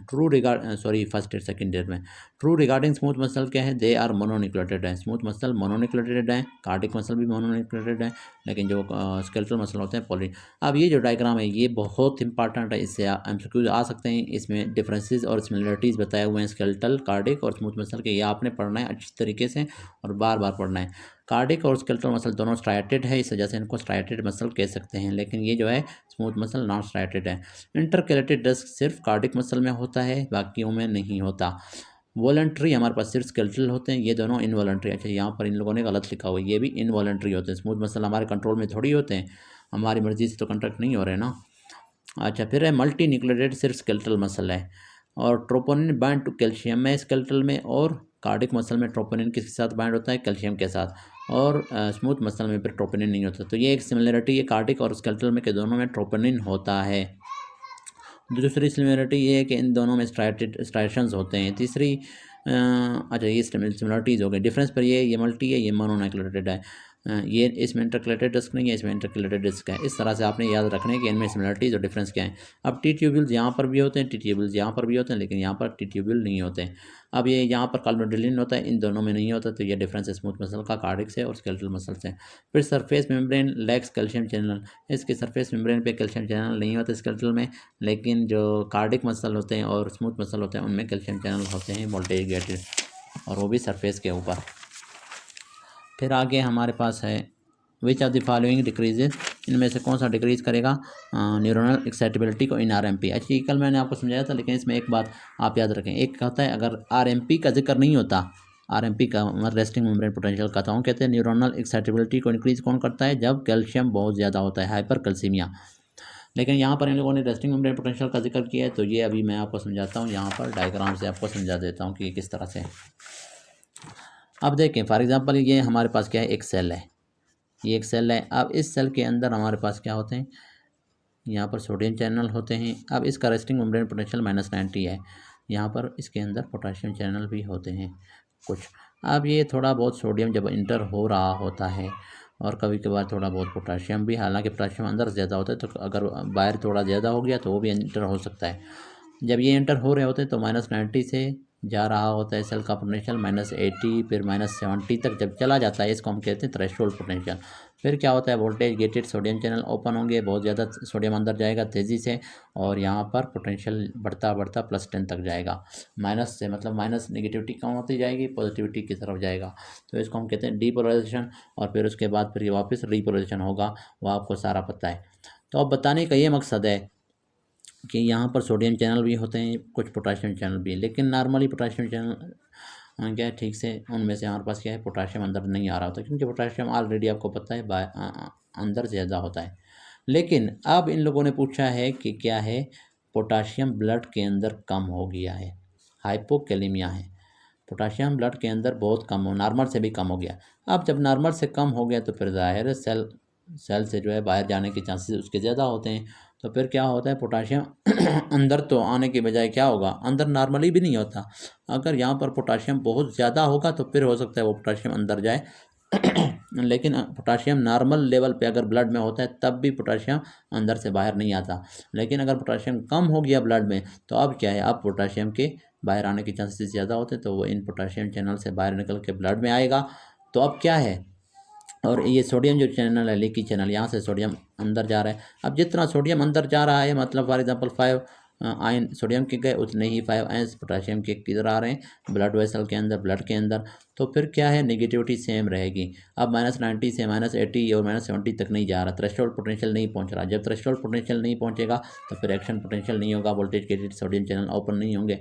फर्स्ट ईयर 2nd ईयर में। ट्रू रिगार्डिंग स्मूथ मसल क्या है, दे आर मोनोन्यूक्लियोटाइड है, स्मूथ मसल मोनोन्यूक्लियोटाइड है, कार्डिक मसल भी मोनोन्यूक्लियोटाइड है, लेकिन जो स्केलेटल मसल होते हैं पॉली। अब ये जो डायग्राम है ये बहुत इंपॉर्टेंट है, इससे एमसीक्यू आ सकते हैं, इसमें डिफरेंसेस और सिमिलरिटीज़ बताए हुए हैं स्केलेटल, कार्डिक और स्मूथ मसल के, ये आपने पढ़ना है अच्छी तरीके से और बार बार पढ़ना है। कार्डिक और स्केलेटल मसल दोनों स्ट्राइटेड है, इस वजह से इनको स्ट्राइटेड मसल कह सकते हैं, लेकिन ये जो है स्मूथ मसल नॉन स्ट्राइटेड है। इंटरकैलेटेड डिस्क सिर्फ कार्डिक मसल में होता है, बाकियों में नहीं होता। वॉलंट्री हमारे पास सिर्फ स्केलेटल होते हैं, ये दोनों इनवॉलंट्री। अच्छा, यहाँ पर इन लोगों ने गलत लिखा हुआ है, ये भी इनवॉलंट्री होते हैं। स्मूथ मसल हमारे कंट्रोल में थोड़ी होते हैं, हमारी मर्जी से तो कंट्रैक्ट नहीं हो रहे ना। अच्छा, फिर है मल्टी न्यूक्लियोटाइड सिर्फ स्केलेटल मसल है, और ट्रोपोनिन बाइंड टू कैल्शियम में स्केलेटल में, और कार्डिक मसल में ट्रोपोनिन किसके साथ बाइंड होता है, कैल्शियम के साथ, और स्मूथ मसल में फिर ट्रोपोनिन नहीं होता। तो ये एक सिमिलरिटी है कार्डिक और स्केलेटल में, के दोनों में ट्रोपोनिन होता है। दूसरी सिमिलरिटी ये है कि इन दोनों में स्ट्राइशंस होते हैं। तीसरी अच्छा, ये सिमिलरिटीज़ हो गई। डिफरेंस पर ये मल्टी है, ये मोनोन्यूक्लियोटाइड है, ये इसमें इंटरकैलेटेड डिस्क नहीं है, इसमें इंटरकैलेटेड डिस्क है। इस तरह से आपने याद रखना है कि इनमें सिमिलरिटीज़ और डिफरेंस क्या है। अब टी ट्यूब्यूल्स यहाँ पर भी होते हैं, टी ट्यूब्यूल्स यहाँ पर भी होते हैं, लेकिन यहाँ पर टी ट्यूब्यूल नहीं होते हैं। अब ये यहाँ पर कार्बोनिलिन होता है, इन दोनों में नहीं होता, तो ये डिफरेंस है स्मूथ मसल का कार्डिक से और स्केलेटल मसल से। फिर surface membrane lakhs calcium channel, इसके सरफेस मेम्ब्रेन पे कैल्शियम चैनल नहीं होता स्केलेटल में, लेकिन जो कार्डिक मसल होते हैं और स्मूथ मसल होते हैं उनमें कैल्शियम चैनल होते हैं वोल्टेज, और वो भी सरफेस के ऊपर। फिर आगे हमारे पास है which of the following decreases, इनमें से कौन सा डिक्रीज करेगा न्यूरोनल एक्साइटेबिलिटी को इन आरएमपी। अच्छा, कल मैंने आपको समझाया था, लेकिन इसमें एक बात आप याद रखें, एक होता है अगर आरएमपी का जिक्र नहीं होता, आरएमपी का मतलब रेस्टिंग मेम्ब्रेन पोटेंशियल कहता हूँ, कहते हैं न्यूरोनल एक्साइटेबिलिटी को इंक्रीज कौन करता है, जब कैल्शियम बहुत ज़्यादा होता है, हाइपर कैल्सीमिया। लेकिन यहाँ पर इन लोगों ने रेस्टिंग मेम्ब्रेन पोटेंशियल का जिक्र किया है, तो ये अभी मैं आपको समझाता हूँ, यहाँ पर डायग्राम से आपको समझा देता हूँ कि किस तरह से। अब देखें, फॉर एग्जांपल ये हमारे पास क्या है, एक सेल है, ये एक सेल है। अब इस सेल के अंदर हमारे पास क्या होते हैं, यहाँ पर सोडियम चैनल होते हैं। अब इसका रेस्टिंग मेम्ब्रेन पोटेंशियल -90 है, यहाँ पर इसके अंदर पोटेशियम चैनल भी होते हैं कुछ। अब ये थोड़ा बहुत सोडियम जब इंटर हो रहा होता है और कभी कभार थोड़ा बहुत पोटाशियम भी, हालांकि पोटाशियम अंदर ज़्यादा होता है तो अगर बाहर थोड़ा ज़्यादा हो गया तो वो भी इंटर हो सकता है। जब ये इंटर हो रहे होते हैं तो -90 से जा रहा होता है सेल का पोटेंशियल -80 फिर -70 तक जब चला जाता है, इसको हम कहते हैं थ्रेशोल्ड पोटेंशियल। फिर क्या होता है, voltage gated sodium channel open होंगे, बहुत ज़्यादा सोडियम अंदर जाएगा तेज़ी से और यहाँ पर पोटेंशियल बढ़ता बढ़ता +10 तक जाएगा। माइनस से मतलब माइनस नेगेटिविटी कम होती जाएगी, पॉजिटिविटी की तरफ जाएगा, तो इसको हम कहते हैं डीपोलराइजेशन। और फिर उसके बाद फिर वापस रीपोलराइजेशन होगा, वो आपको सारा पता है। तो अब बताने का ये मकसद है कि यहाँ पर सोडियम चैनल भी होते हैं, कुछ पोटाशियम चैनल भी है, लेकिन नॉर्मली पोटाशियम चैनल क्या है ठीक से उनमें से हमारे पास क्या है पोटाशियम अंदर नहीं आ रहा होता, क्योंकि पोटाशियम ऑलरेडी आपको पता है अंदर ज़्यादा होता है। लेकिन अब इन लोगों ने पूछा है कि क्या है, पोटाशियम ब्लड के अंदर कम हो गया है, हाइपोकैलेमिया है, पोटाशियम ब्लड के अंदर बहुत कम हो, नॉर्मल से भी कम हो गया। अब जब नॉर्मल से कम हो गया तो फिर ज़ाहिर है सेल से जो है बाहर जाने के चांसेस उसके ज़्यादा होते हैं। तो फिर क्या होता है, पोटाशियम अंदर तो आने के बजाय क्या होगा, अंदर नॉर्मली भी नहीं होता। अगर यहाँ पर पोटाशियम बहुत ज़्यादा होगा तो फिर हो सकता है वो पोटाशियम अंदर जाए लेकिन पोटाशियम नॉर्मल लेवल पे अगर ब्लड में होता है तब भी पोटाशियम अंदर से बाहर नहीं आता। लेकिन अगर पोटाशियम कम हो गया ब्लड में तो अब क्या है, अब पोटाशियम के बाहर आने के चांसेस ज़्यादा होते हैं, तो वो इन पोटाशियम चैनल से बाहर निकल के ब्लड में आएगा। तो अब क्या है, और ये सोडियम जो चैनल है, लीकी चैनल, यहाँ से सोडियम अंदर जा रहा है। अब जितना सोडियम अंदर जा रहा है, मतलब फॉर एग्जांपल 5 आयन सोडियम के गए, उतने ही 5 आयन्स पोटाशियम के किधर आ रहे हैं, ब्लड वेसल के अंदर, ब्लड के अंदर। तो फिर क्या है, नेगेटिविटी सेम रहेगी। अब -90 से -80 और -70 तक नहीं जा रहा, थ्रेशोल्ड पोटेंशियल नहीं पहुंच रहा। जब थ्रेशोल्ड पोटेंशियल नहीं पहुंचेगा तो फिर एक्शन पोटेंशियल नहीं होगा, voltage gated sodium channel open नहीं होंगे।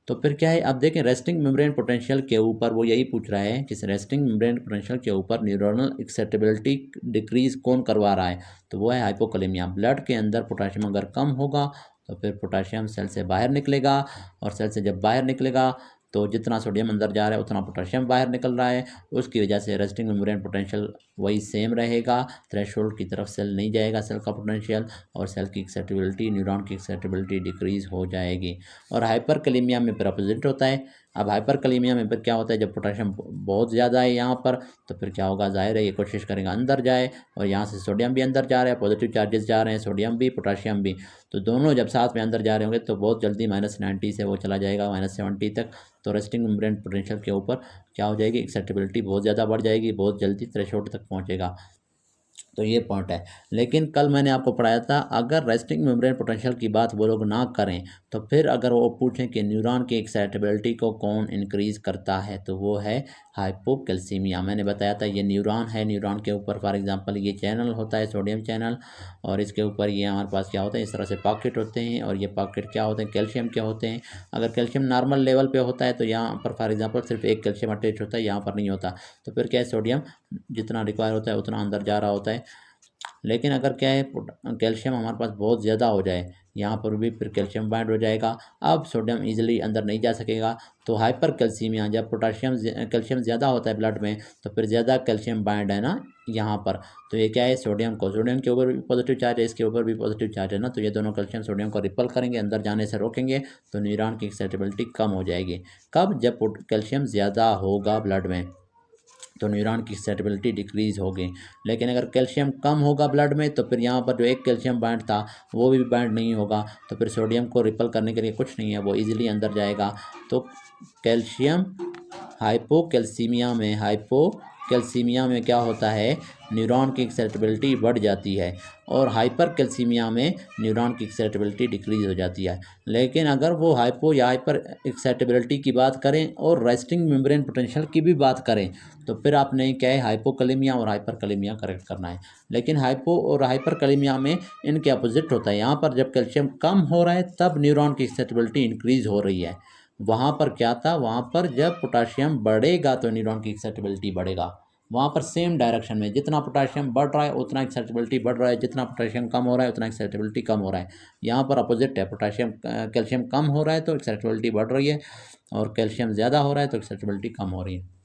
तो फिर क्या है, अब देखें रेस्टिंग मेम्ब्रेन पोटेंशियल के ऊपर वो यही पूछ रहा है कि रेस्टिंग मेम्ब्रेन पोटेंशियल के ऊपर न्यूरोनल एक्सेप्टेबिलिटी डिक्रीज कौन करवा रहा है, तो वो है हाइपोकैलेमिया। ब्लड के अंदर पोटाशियम अगर कम होगा तो फिर पोटाशियम सेल से बाहर निकलेगा, और सेल से जब बाहर निकलेगा तो जितना सोडियम अंदर जा रहा है उतना पोटाशियम बाहर निकल रहा है, उसकी वजह से रेस्टिंग मेम्ब्रेन पोटेंशियल वही सेम रहेगा, थ्रेशोल्ड की तरफ सेल नहीं जाएगा सेल का पोटेंशियल, और सेल की एक्सेप्टेबिलिटी, न्यूरॉन की एक्सेप्टेबिलिटी डिक्रीज हो जाएगी। और हाइपरकैलेमिया में फिर अपोजिट होता है। अब हाइपरकैलेमिया में फिर क्या होता है, जब पोटाशियम बहुत ज़्यादा है यहाँ पर तो फिर क्या होगा, जाहिर है ये कोशिश करेगा अंदर जाए, और यहाँ से सोडियम भी अंदर जा रहा है, पॉजिटिव चार्जेस जा रहे हैं, सोडियम भी पोटाशियम भी, तो दोनों जब साथ में अंदर जा रहे होंगे तो बहुत जल्दी -90 से वो चला जाएगा -70 तक। तो रेस्टिंग मेम्ब्रेन पोटेंशियल के ऊपर क्या हो जाएगी, एक्सेप्टेबिलिटी बहुत ज़्यादा बढ़ जाएगी, बहुत जल्दी थ्रेशोल्ड तक पहुँचेगा। तो ये पॉइंट है। लेकिन कल मैंने आपको पढ़ाया था, अगर रेस्टिंग मेम्ब्रेन पोटेंशियल की बात वो लोग ना करें तो फिर अगर वो पूछें कि न्यूरॉन की एक्साइटेबिलिटी को कौन इंक्रीज़ करता है, तो वो है हाइपोकैल्सीमिया। मैंने बताया था ये न्यूरॉन है, न्यूरॉन के ऊपर फॉर एग्जांपल ये चैनल होता है सोडियम चैनल, और इसके ऊपर ये हमारे पास क्या होता है, इस तरह से पॉकेट होते हैं, और ये पॉकेट क्या होते हैं, कैल्शियम के होते हैं। अगर कैल्शियम नॉर्मल लेवल पे होता है तो यहाँ पर फॉर एग्जांपल सिर्फ एक कैल्शियम अटैच होता है, यहाँ पर नहीं होता। तो फिर क्या है, सोडियम जितना रिक्वायर होता है उतना अंदर जा रहा होता है। लेकिन अगर क्या है, कैल्शियम हमारे पास बहुत ज़्यादा हो जाए, यहाँ पर भी फिर कैल्शियम बाइंड हो जाएगा, अब सोडियम इजीली अंदर नहीं जा सकेगा। तो हाइपर कैल्सीमिया, जब कैल्शियम ज़्यादा होता है ब्लड में तो फिर ज़्यादा कैल्शियम बाइंड है ना यहाँ पर, तो ये क्या है, सोडियम के ऊपर भी पॉजिटिव चार्ज है, इसके ऊपर भी पॉजिटिव चार्ज है ना, तो ये दोनों कैल्शियम सोडियम को रिपल करेंगे, अंदर जाने से रोकेंगे, तो न्यूरॉन की एक्साइटेबिलिटी कम हो जाएगी। कब, जब कैल्शियम ज़्यादा होगा ब्लड में तो न्यूरॉन की एक्साइटेबिलिटी डिक्रीज़ होगी। लेकिन अगर कैल्शियम कम होगा ब्लड में तो फिर यहाँ पर जो एक कैल्शियम बाइंड था वो भी बाइंड नहीं होगा, तो फिर सोडियम को रिपल करने के लिए कुछ नहीं है, वो इजीली अंदर जाएगा। तो कैल्शियम हाइपोकैल्सीमिया में क्या होता है, न्यूरॉन की एक्साइटेबिलिटी बढ़ जाती है, और हाइपर कैल्सीमिया में न्यूरॉन की एक्साइटेबिलिटी डिक्रीज हो जाती है। लेकिन अगर वो हाइपो या हाइपर एक्साइटेबिलिटी की बात करें और रेस्टिंग मेम्ब्रेन पोटेंशियल की भी बात करें तो फिर आपने क्या है, हाइपोकैलेमिया और हाइपरकैलेमिया करेक्ट करना है। लेकिन हाइपो और हाइपरकैलेमिया में इनके अपोजिट होता है, यहाँ पर जब कैल्शियम कम हो रहा है तब न्यूरॉन की एक्साइटेबिलिटी इंक्रीज हो रही है। वहाँ पर क्या था, वहाँ पर जब पोटाशियम बढ़ेगा तो न्यूरॉन की एक्साइटेबिलिटी बढ़ेगा। वहाँ पर सेम डायरेक्शन में, जितना पोटाशियम बढ़ रहा है उतना एक्साइटेबिलिटी बढ़ रहा है, जितना पोटाशियम कम हो रहा है उतना एक्साइटेबिलिटी कम हो रहा है। यहाँ पर अपोजिट है, कैल्शियम कम हो रहा है तो एक्साइटेबिलिटी बढ़ रही है, और कैल्शियम ज़्यादा हो रहा है तो एक्साइटेबिलिटी कम हो रही है।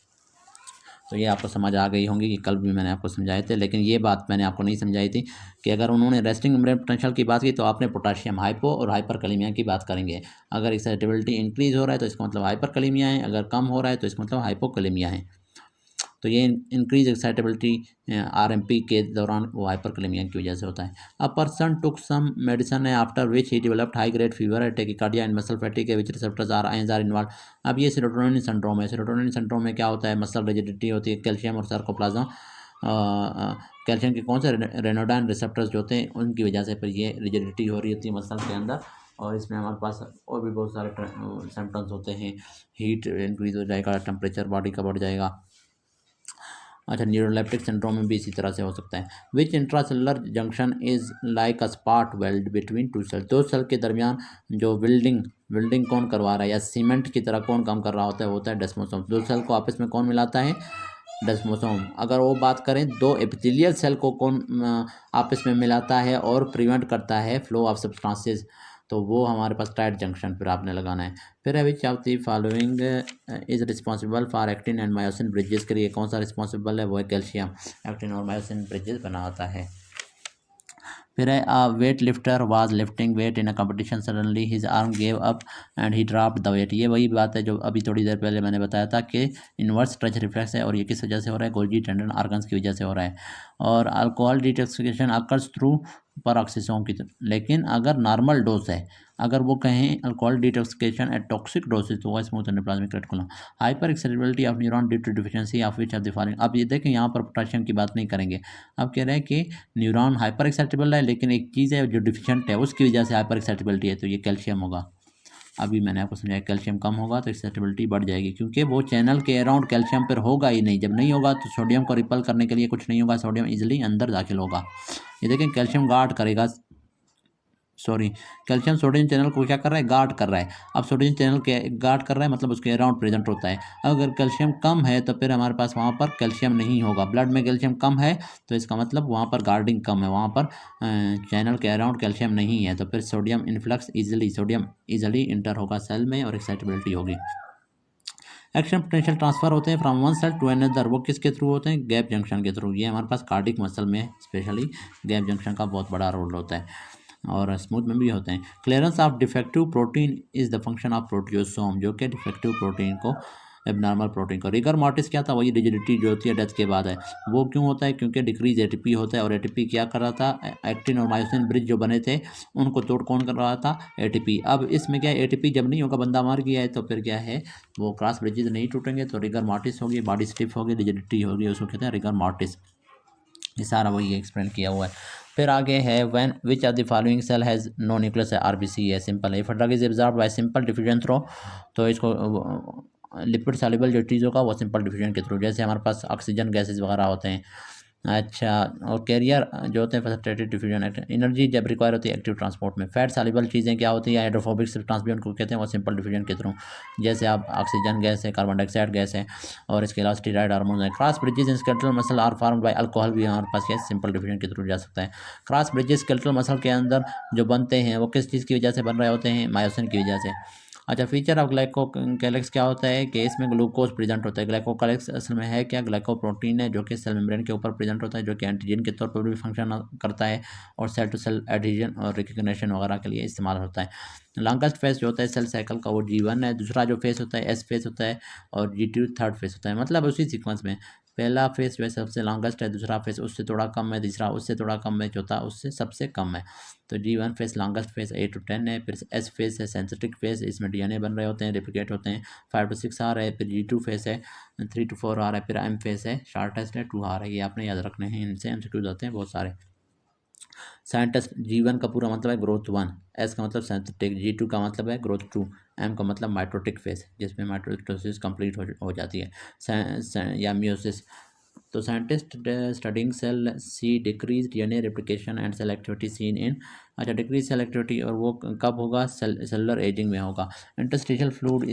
तो ये आपको समझ आ गई होंगी कि कल भी मैंने आपको समझाए थे, लेकिन ये बात मैंने आपको नहीं समझाई थी कि अगर उन्होंने रेस्टिंग मेम्ब्रेन पोटेंशियल की बात की तो आपने पोटेशियम हाइपो और हाइपरकैलेमिया की बात करेंगे। अगर एक्साइटेबिलिटी इंक्रीज हो रहा है तो इसका मतलब हाइपरकैलेमिया है, अगर कम हो रहा है तो इसका मतलब हाइपोकैलेमिया है। तो ये इंक्रीज एक्साइटेबिलिटी आरएमपी के दौरान वो हाइपरकैलेमिया की वजह से होता है। A person took some medicine after which he developed high grade fever, tachycardia and muscle fatigue which receptors are ions are involved. अब ये सेरोटोनिन सिंड्रोम है। सेरोटोनिन सिंड्रोम में क्या होता है, मसल रिजिडिटी होती है, कैल्शियम और सार्कोप्लाज्मा कैल्शियम के कौन से रेनोडाइन रिसेप्टर्स जो होते हैं उनकी वजह से फिर ये रिजिडिटी हो रही होती है मसल के अंदर, और इसमें हमारे पास और भी बहुत सारे सिम्टम्स होते हैं। हीट इंक्रीज हो जाएगा, टेम्परेचर बॉडी का बढ़ जाएगा। अच्छा, न्यूरोलेप्टिक सिंड्रोम में भी इसी तरह से हो सकता है। Which intracellular junction is like a spark weld between two cell, दो सेल के दरमियान जो वेल्डिंग कौन करवा रहा है या सीमेंट की तरह कौन काम कर रहा होता है डेस्मोसोम। दो सेल को आपस में कौन मिलाता है, डेस्मोसोम। अगर वो बात करें दो एपिथेलियल सेल को कौन आपस में मिलाता है और प्रिवेंट करता है फ्लो ऑफ सब्सटेंसेस, तो वो हमारे पास टाइट जंक्शन फिर आपने लगाना है। फिर है which of the following is responsible for actin and myosin bridges के लिए कौन सा रिस्पॉन्सिबल है, वो है कैल्शियम। एक्टिन और मायोसिन ब्रिजेस बना होता है। फिर है a weight lifter was lifting weight in a competition, suddenly his arm gave up and he dropped the weight. ये वही बात है जो अभी थोड़ी देर पहले मैंने बताया था कि इन्वर्स स्ट्रेच रिफ्लेक्स है, और ये किस वजह से हो रहा है, गोल्गी टेंडन ऑर्गन्स की वजह से हो रहा है। और alcohol detoxification occurs through peroxisome की, लेकिन अगर नॉर्मल डोज है, अगर वो कहें alcohol detoxification at toxic dosage तो वो smooth endoplasmic reticulum. Hyper accessibility of neuron due to deficiency of which of the following. अब ये देखें यहाँ पर पोटेशियम की बात नहीं करेंगे, अब कह रहे हैं कि न्यूरॉन हाइपर एक्साइटेबल है, लेकिन एक चीज़ है जो डिफिशिएंट है उसकी वजह से हाइपर एक्साइटेबिलिटी है, तो ये कैल्शियम होगा। अभी मैंने आपको समझाया कैल्शियम कम होगा तो एक्साइटेबिलिटी बढ़ जाएगी, क्योंकि वो चैनल के अराउंड कैल्शियम पर होगा ही नहीं। जब नहीं होगा तो सोडियम को रिपल करने के लिए कुछ नहीं होगा, सोडियम इजीली अंदर दाखिल होगा। ये देखें कैल्शियम गार्ड करेगा, सॉरी, कैल्शियम सोडियम चैनल को क्या कर रहा है, गार्ड कर रहा है। अब सोडियम चैनल के गार्ड कर रहा है मतलब उसके अराउंड प्रेजेंट होता है। अगर कैल्शियम कम है तो फिर हमारे पास वहाँ पर कैल्शियम नहीं होगा। ब्लड में कैल्शियम कम है तो इसका मतलब वहाँ पर गार्डिंग कम है, वहाँ पर चैनल के अराउंड कैल्शियम नहीं है, तो फिर सोडियम ईजिली इंटर होगा सेल में और एक्साइटेबिलिटी होगी। एक्शन पोटेंशियल ट्रांसफर होते हैं from one cell to another, वो किसके थ्रू होते हैं, गैप जंक्शन के थ्रू। ये हमारे पास कार्डिक मसल में स्पेशली गैप जंक्शन का बहुत बड़ा रोल होता है, और स्मूथ में भी होते हैं। Clearance of defective protein is the function of proteasome, जो कि डिफेक्टिव प्रोटीन को, एबनॉर्मल प्रोटीन को। रिगर मॉर्टिस क्या था, वही रिजिडिटी जो होती है डेथ के बाद है। वो क्यों होता है, क्योंकि डिक्रीज एटीपी होता है, और एटीपी क्या कर रहा था, एक्टिन और मायोसिन ब्रिज जो बने थे उनको तोड़ कौन कर रहा था, एटीपी। अब इसमें क्या है, एटीपी जब नहीं होगा, बंदा मर गया है, तो फिर क्या है, वो क्रॉस ब्रिजेज नहीं टूटेंगे, तो रिगर मॉर्टिस होगी, बॉडी स्टिफ होगी, रिजिडिटी होगी, उसको कहते हैं रिगर मॉर्टिस। ये सारा वही एक्सप्लेन किया हुआ है। फिर आगे है when which of the following cell has no nucleus है, आरबीसी है, सिंपल है। If drug is absorbed by simple diffusion through, तो इसको लिपिड सॉल्युबल जो चीज़ होगा वो सिंपल डिफ्यूजन के थ्रू, जैसे हमारे पास ऑक्सीजन गैसेज वगैरह होते हैं। अच्छा, और कैरियर जो होते हैं फैसिलिटेटेड डिफ्यूजन। एनर्जी जब रिक्वायर होती है एक्टिव ट्रांसपोर्ट में। फैट सॉल्युबल चीज़ें क्या होती है, हाइड्रोफोबिक सब्सटेंस भी उनको कहते हैं, वो सिंपल डिफ्यूजन के थ्रू, जैसे आप ऑक्सीजन गैस है, कार्बन डाइऑक्साइड गैस है, और इसके अलावा स्टीरॉयड हार्मोन है। Cross bridges in skeletal muscle are formed by alcohol भी हमारे पास ये सिंपल डिफ्यूजन के थ्रू जा सकता है। क्रॉस ब्रिजेस स्केलेटल मसल के अंदर जो बनते हैं वो किस चीज़ की वजह से बन रहे होते हैं, मायोसिन की वजह से। अच्छा, फीचर ऑफ ग्लाइकोकैलिक्स क्या होता है कि इसमें ग्लूकोज प्रेजेंट होता है। ग्लाइकोकैलिक्स असल में है क्या, ग्लाइकोप्रोटीन है जो कि सेल मेम्ब्रेन के ऊपर प्रेजेंट होता है, जो कि एंटीजन के तौर पर भी फंक्शन करता है, और सेल टू सेल एडिशन और रिकग्निशन वगैरह के लिए इस्तेमाल होता है। लॉन्गेस्ट फेज जो होता है सेल साइकिल का वो G1 है, दूसरा जो फेज होता है एस फेज होता है, और G2 थर्ड फेज होता है। मतलब उसी सीक्वेंस में पहला फेज जो है सबसे लॉन्गेस्ट है, दूसरा फेज उससे थोड़ा कम है, तीसरा उससे थोड़ा कम है, चौथा उससे सबसे कम है। तो G1 phase longest phase 8 to 10 है। फिर एस फेज है सिंथेटिक फेज, इसमें DNA बन रहे होते हैं, रेप्लिकेट होते हैं, 5 to 6 आ रहा है। फिर G2 फेज है 3 to 4 आ रहा है। फिर M फेज है शॉर्टेस्ट है 2 आ रहा है। ये आपने याद रखने हैं, इनसे MCQ आते हैं बहुत सारे। साइंटिस्ट G1 का पूरा मतलब है ग्रोथ 1, एस का मतलब सिंथेटिक, G2 का मतलब है ग्रोथ 2, M का मतलब माइटोटिक फेज जिसमें माइटोसिस कंप्लीट हो जाती है, या मियोसिस। तो scientist studying cell see decrease DNA replication and cell activity seen in अच्छा, डिक्रीज सेल एक्टिविटी, और वो कब होगा? सेलुलर एजिंग में होगा। इंटरस्टिशियल फ्लूइड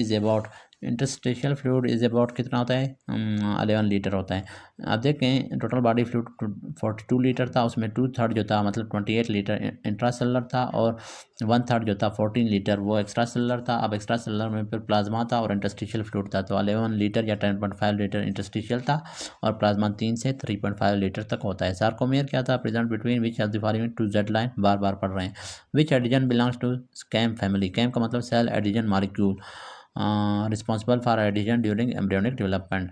इज अबाउट कितना होता है? 11 लीटर होता है। अब देखें, टोटल बॉडी फ्लूइड 42 लीटर था, उसमें 2/3 जो था मतलब 28 लीटर इंट्रा सेलुलर था, और 1/3 जो था 14 लीटर वो एक्स्ट्रा सेलुलर था। अब एक्स्ट्रा सेलुलर में फिर प्लाज्मा था और इंटरस्टिशियल फ्लूइड था, तो 11 लीटर या 10.5 लीटर इंटरस्टिशियल था, और प्लाज्मा 3 से 3.5 लीटर तक होता है। सार्कोमेयर क्या था? Present between which of the following two Z line, बार बार पढ़ रहे हैं। Which adhesion belongs to CAM family? CAM का मतलब cell adhesion molecule, responsible for adhesion during embryonic development.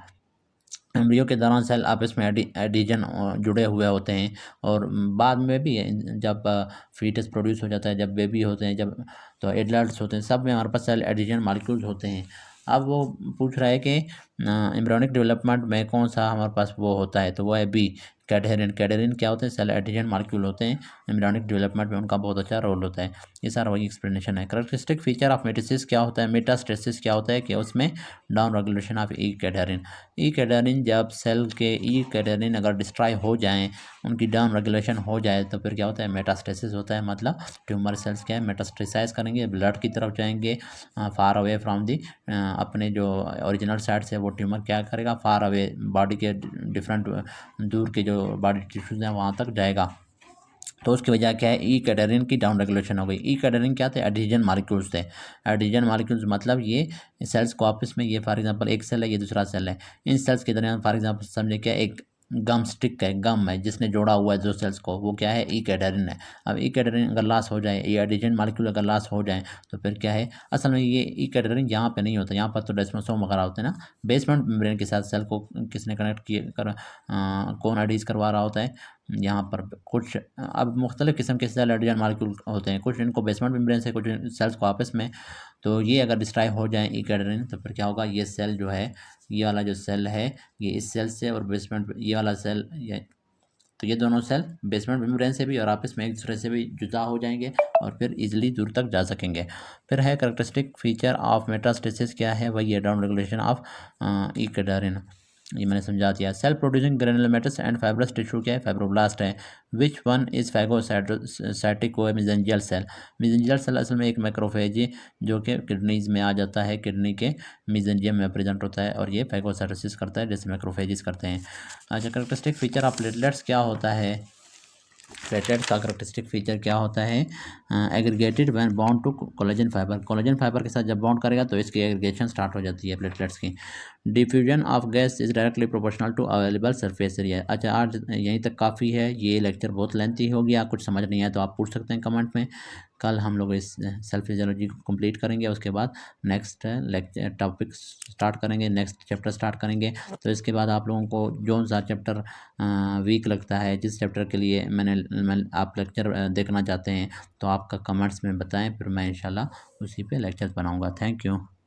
Embryo के दौरान सेल आपस में एडिजन जुड़े हुए होते हैं, और बाद में भी जब फीटस प्रोड्यूस हो जाता है, जब बेबी होते हैं, जब तो एडल्ट्स होते हैं, सब में हमारे पास सेल एडिजन मॉलिक्यूल्स होते हैं। अब वो पूछ रहा है कि एम्ब्रियोनिक डेवलपमेंट में कौन सा हमारे पास वो होता है, तो वो है बी, कैडहेरिन। कैडहेरिन क्या होते हैं? सेल एडिजन मॉलिक्यूल होते हैं, एम्ब्रियोनिक डेवलपमेंट में उनका बहुत अच्छा रोल होता है। ये सारा वही एक्सप्लेनेशन है। कैरेक्टरिस्टिक फीचर ऑफ मेटासिस क्या होता है? मेटास्टेसिस क्या होता है कि उसमें डाउन रेगुलेशन ऑफ ई कैडहेरिन। ई कैडहेरिन जब सेल के ई कैडहेरिन अगर डिस्ट्रॉय हो जाएं, उनकी डाउन रेगुलेशन हो जाए, तो फिर क्या होता है? मेटास्टेसिस होता है। मतलब ट्यूमर सेल्स क्या है? मेटास्टेसाइज करेंगे, ब्लड की तरफ जाएंगे, फार अवे फ्रॉम दी अपने जो ओरिजिनल साइड से वो ट्यूमर क्या करेगा? फार अवे बॉडी के डिफरेंट दूर के जो बॉडी टिश्यूज हैं वहाँ तक जाएगा। तो उसकी वजह क्या है? ई कैडहेरिन की डाउन रेगुलेशन हो गई। ई कैडहेरिन क्या थे? एडिजन मॉलिक्यूल्स थे। एडिजन मॉलिक्यूल्स मतलब ये सेल्स को आपस में, ये फॉर एग्जांपल एक सेल है, ये दूसरा सेल है, इन सेल्स के दरमियान फॉर एग्जांपल समझे क्या, एक गम स्टिक है, गम है जिसने जोड़ा हुआ है दो सेल्स को, वो क्या है? ई कैडहेरिन है। अब ई कैडहेरिन अगर लॉस हो जाए, ये एडिजन मॉलिक्यूल अगर लॉस हो जाए, तो फिर क्या है? असल में ये ई कैडहेरिन यहाँ पे नहीं होता, यहाँ पर तो डेस्मोसोम वगैरह होते हैं ना। बेसमेंट मेम्ब्रेन के साथ सेल को किसने कनेक्ट किए कौन एडीज करवा रहा होता है? यहाँ पर कुछ अब मुख्तलिफ़ किस्म के सेल एडिजन मालिक्यूल होते हैं, कुछ इनको बेसमेंट मेम्ब्रेन से, कुछ सेल्स को आपस में। तो ये अगर डिस्ट्रॉय हो जाए ई कैडहेरिन, तो फिर क्या होगा? ये सेल जो है, ये वाला जो सेल है, ये इस सेल से, और बेसमेंट ये वाला सेल, ये तो ये दोनों सेल बेसमेंट मेम्ब्रेन से भी और आपस में एक दूसरे से भी जुदा हो जाएंगे, और फिर इजीली दूर तक जा सकेंगे। फिर है कैरेक्टरिस्टिक फीचर ऑफ मेटास्टेसिस क्या है? वही है down regulation of E cadherin, ये मैंने समझा दिया। Cell producing granulomatous and fibrous tissue क्या है? फाइब्रोब्लास्ट है। विच वन इज फैगोसाइटिक व मेसेंजियल सेल? मेसेंजियल सेल असल में एक मैक्रोफेज है जो कि किडनीज में आ जाता है, किडनी के मेसेंजियम में प्रेजेंट होता है, और ये फैगोसाइटोसिस करता है जैसे मैक्रोफेजिस करते हैं। अच्छा, कैरेक्टरिस्टिक फीचर ऑफ प्लेटलेट्स क्या होता है? प्लेटलेट का करेक्टरिस्टिक फीचर क्या होता है? Aggregated when bound to collagen fibre. Collagen fibre के साथ जब बाउंड करेगा तो इसकी एग्रीगेशन स्टार्ट हो जाती है प्लेटलेट्स की। Diffusion of gas is directly proportional to available surface area. अच्छा, आज यहीं तक काफ़ी है, ये लेक्चर बहुत लेंथी हो गया, कुछ समझ नहीं आया तो आप पूछ सकते हैं कमेंट में। कल हम लोग इस सेल फिजियोलॉजी को कंप्लीट करेंगे, उसके बाद नेक्स्ट लेक्चर टॉपिक स्टार्ट करेंगे, नेक्स्ट चैप्टर स्टार्ट करेंगे। तो इसके बाद आप लोगों को जो सा चैप्टर वीक लगता है, जिस चैप्टर के लिए मैं आप लेक्चर देखना चाहते हैं, तो आपका कमेंट्स में बताएं, फिर मैं इंशाल्लाह उसी पे लेक्चर बनाऊंगा। Thank you.